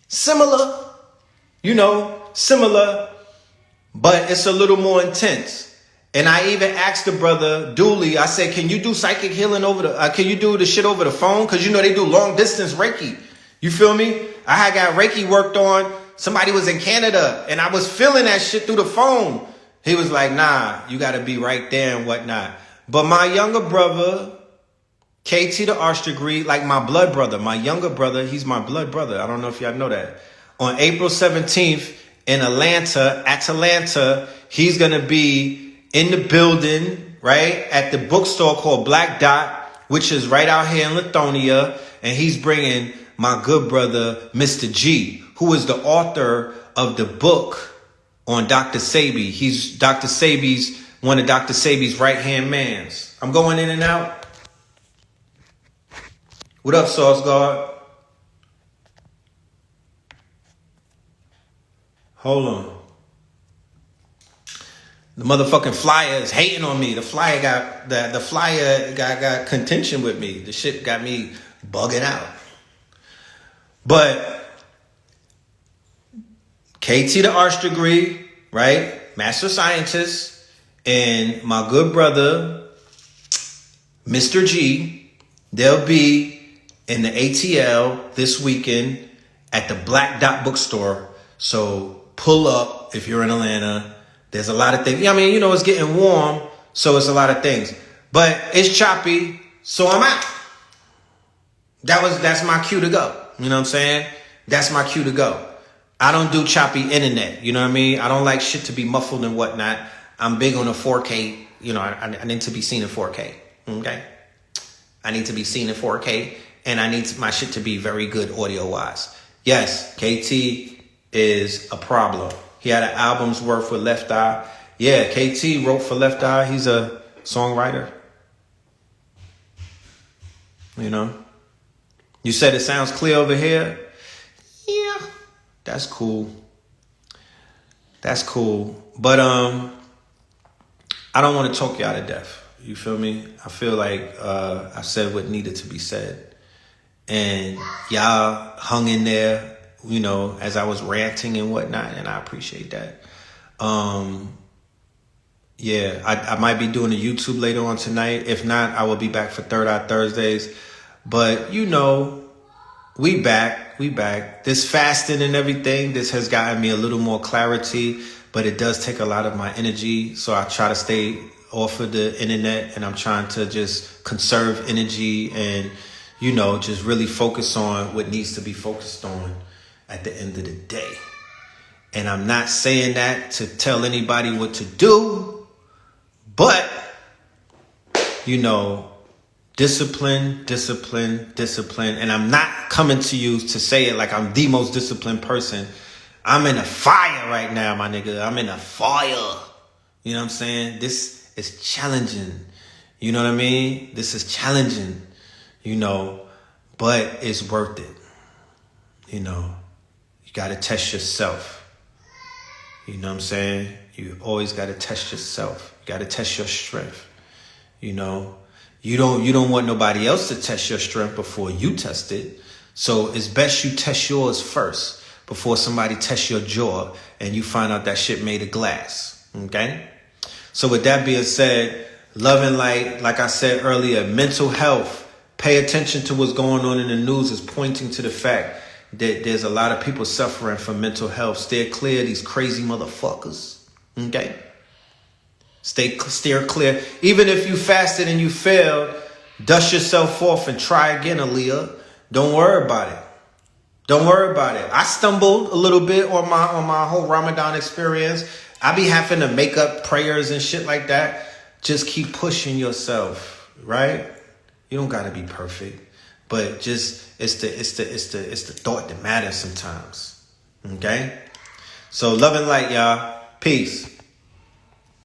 Similar, similar, but it's a little more intense. And I even asked the brother Dooley, I said, can you do psychic healing can you do the shit over the phone? Because they do long distance Reiki. You feel me? I had got Reiki worked on. Somebody was in Canada and I was feeling that shit through the phone. He was like, nah, you got to be right there and whatnot. But my younger brother, KT the Arch degree, like my blood brother, my younger brother, he's my blood brother. I don't know if y'all know that. On April 17th in Atlanta, he's going to be in the building, right, at the bookstore called Black Dot, which is right out here in Lithonia. And he's bringing my good brother, Mr. G, who is the author of the book on Dr. Sabi. He's one of Dr. Sabi's right-hand mans. I'm going in and out. What up, Sauce God? Hold on. The motherfucking flyer is hating on me. The flyer got contention with me. The shit got me bugging out. But KT the Arch degree, right? Master scientist, and my good brother, Mr. G, they'll be in the ATL this weekend at the Black Dot bookstore. So pull up if you're in Atlanta. There's a lot of things. It's getting warm, so it's a lot of things. But it's choppy, so I'm out. That's my cue to go. You know what I'm saying? That's my cue to go. I don't do choppy internet. You know what I mean? I don't like shit to be muffled and whatnot. I'm big on a 4K. I need to be seen in 4K. Okay? I need to be seen in 4K, and I need my shit to be very good audio-wise. Yes, KT is a problem. He had an album's worth with Left Eye. Yeah, KT wrote for Left Eye. He's a songwriter. You said it sounds clear over here? Yeah, that's cool. But I don't want to talk y'all to death. You feel me? I feel like I said what needed to be said. And y'all hung in there, as I was ranting and whatnot, and I appreciate that. Yeah, I might be doing a YouTube later on tonight. If not, I will be back for Third Eye Thursdays. But, we back. This fasting and everything, this has gotten me a little more clarity, but it does take a lot of my energy. So I try to stay off of the internet, and I'm trying to just conserve energy and, just really focus on what needs to be focused on at the end of the day. And I'm not saying that to tell anybody what to do, but, discipline. And I'm not coming to you to say it like I'm the most disciplined person. I'm in a fire right now, my nigga. I'm in a fire. You know what I'm saying? This is challenging. You know what I mean? This is challenging, but it's worth it. You got to test yourself. You know what I'm saying? You always got to test yourself. You got to test your strength. You don't want nobody else to test your strength before you test it. So it's best you test yours first before somebody tests your jaw and you find out that shit made of glass. Okay? So with that being said, Love and light, like I said earlier, mental health. Pay attention to what's going on in the news is pointing to the fact that there's a lot of people suffering from mental health. Steer clear of these crazy motherfuckers. Okay? Steer clear. Even if you fasted and you failed, dust yourself off and try again, Aaliyah. Don't worry about it. Don't worry about it. I stumbled a little bit on my whole Ramadan experience. I be having to make up prayers and shit like that. Just keep pushing yourself, right? You don't gotta be perfect, but just it's the thought that matters sometimes. Okay? So love and light, y'all. Peace.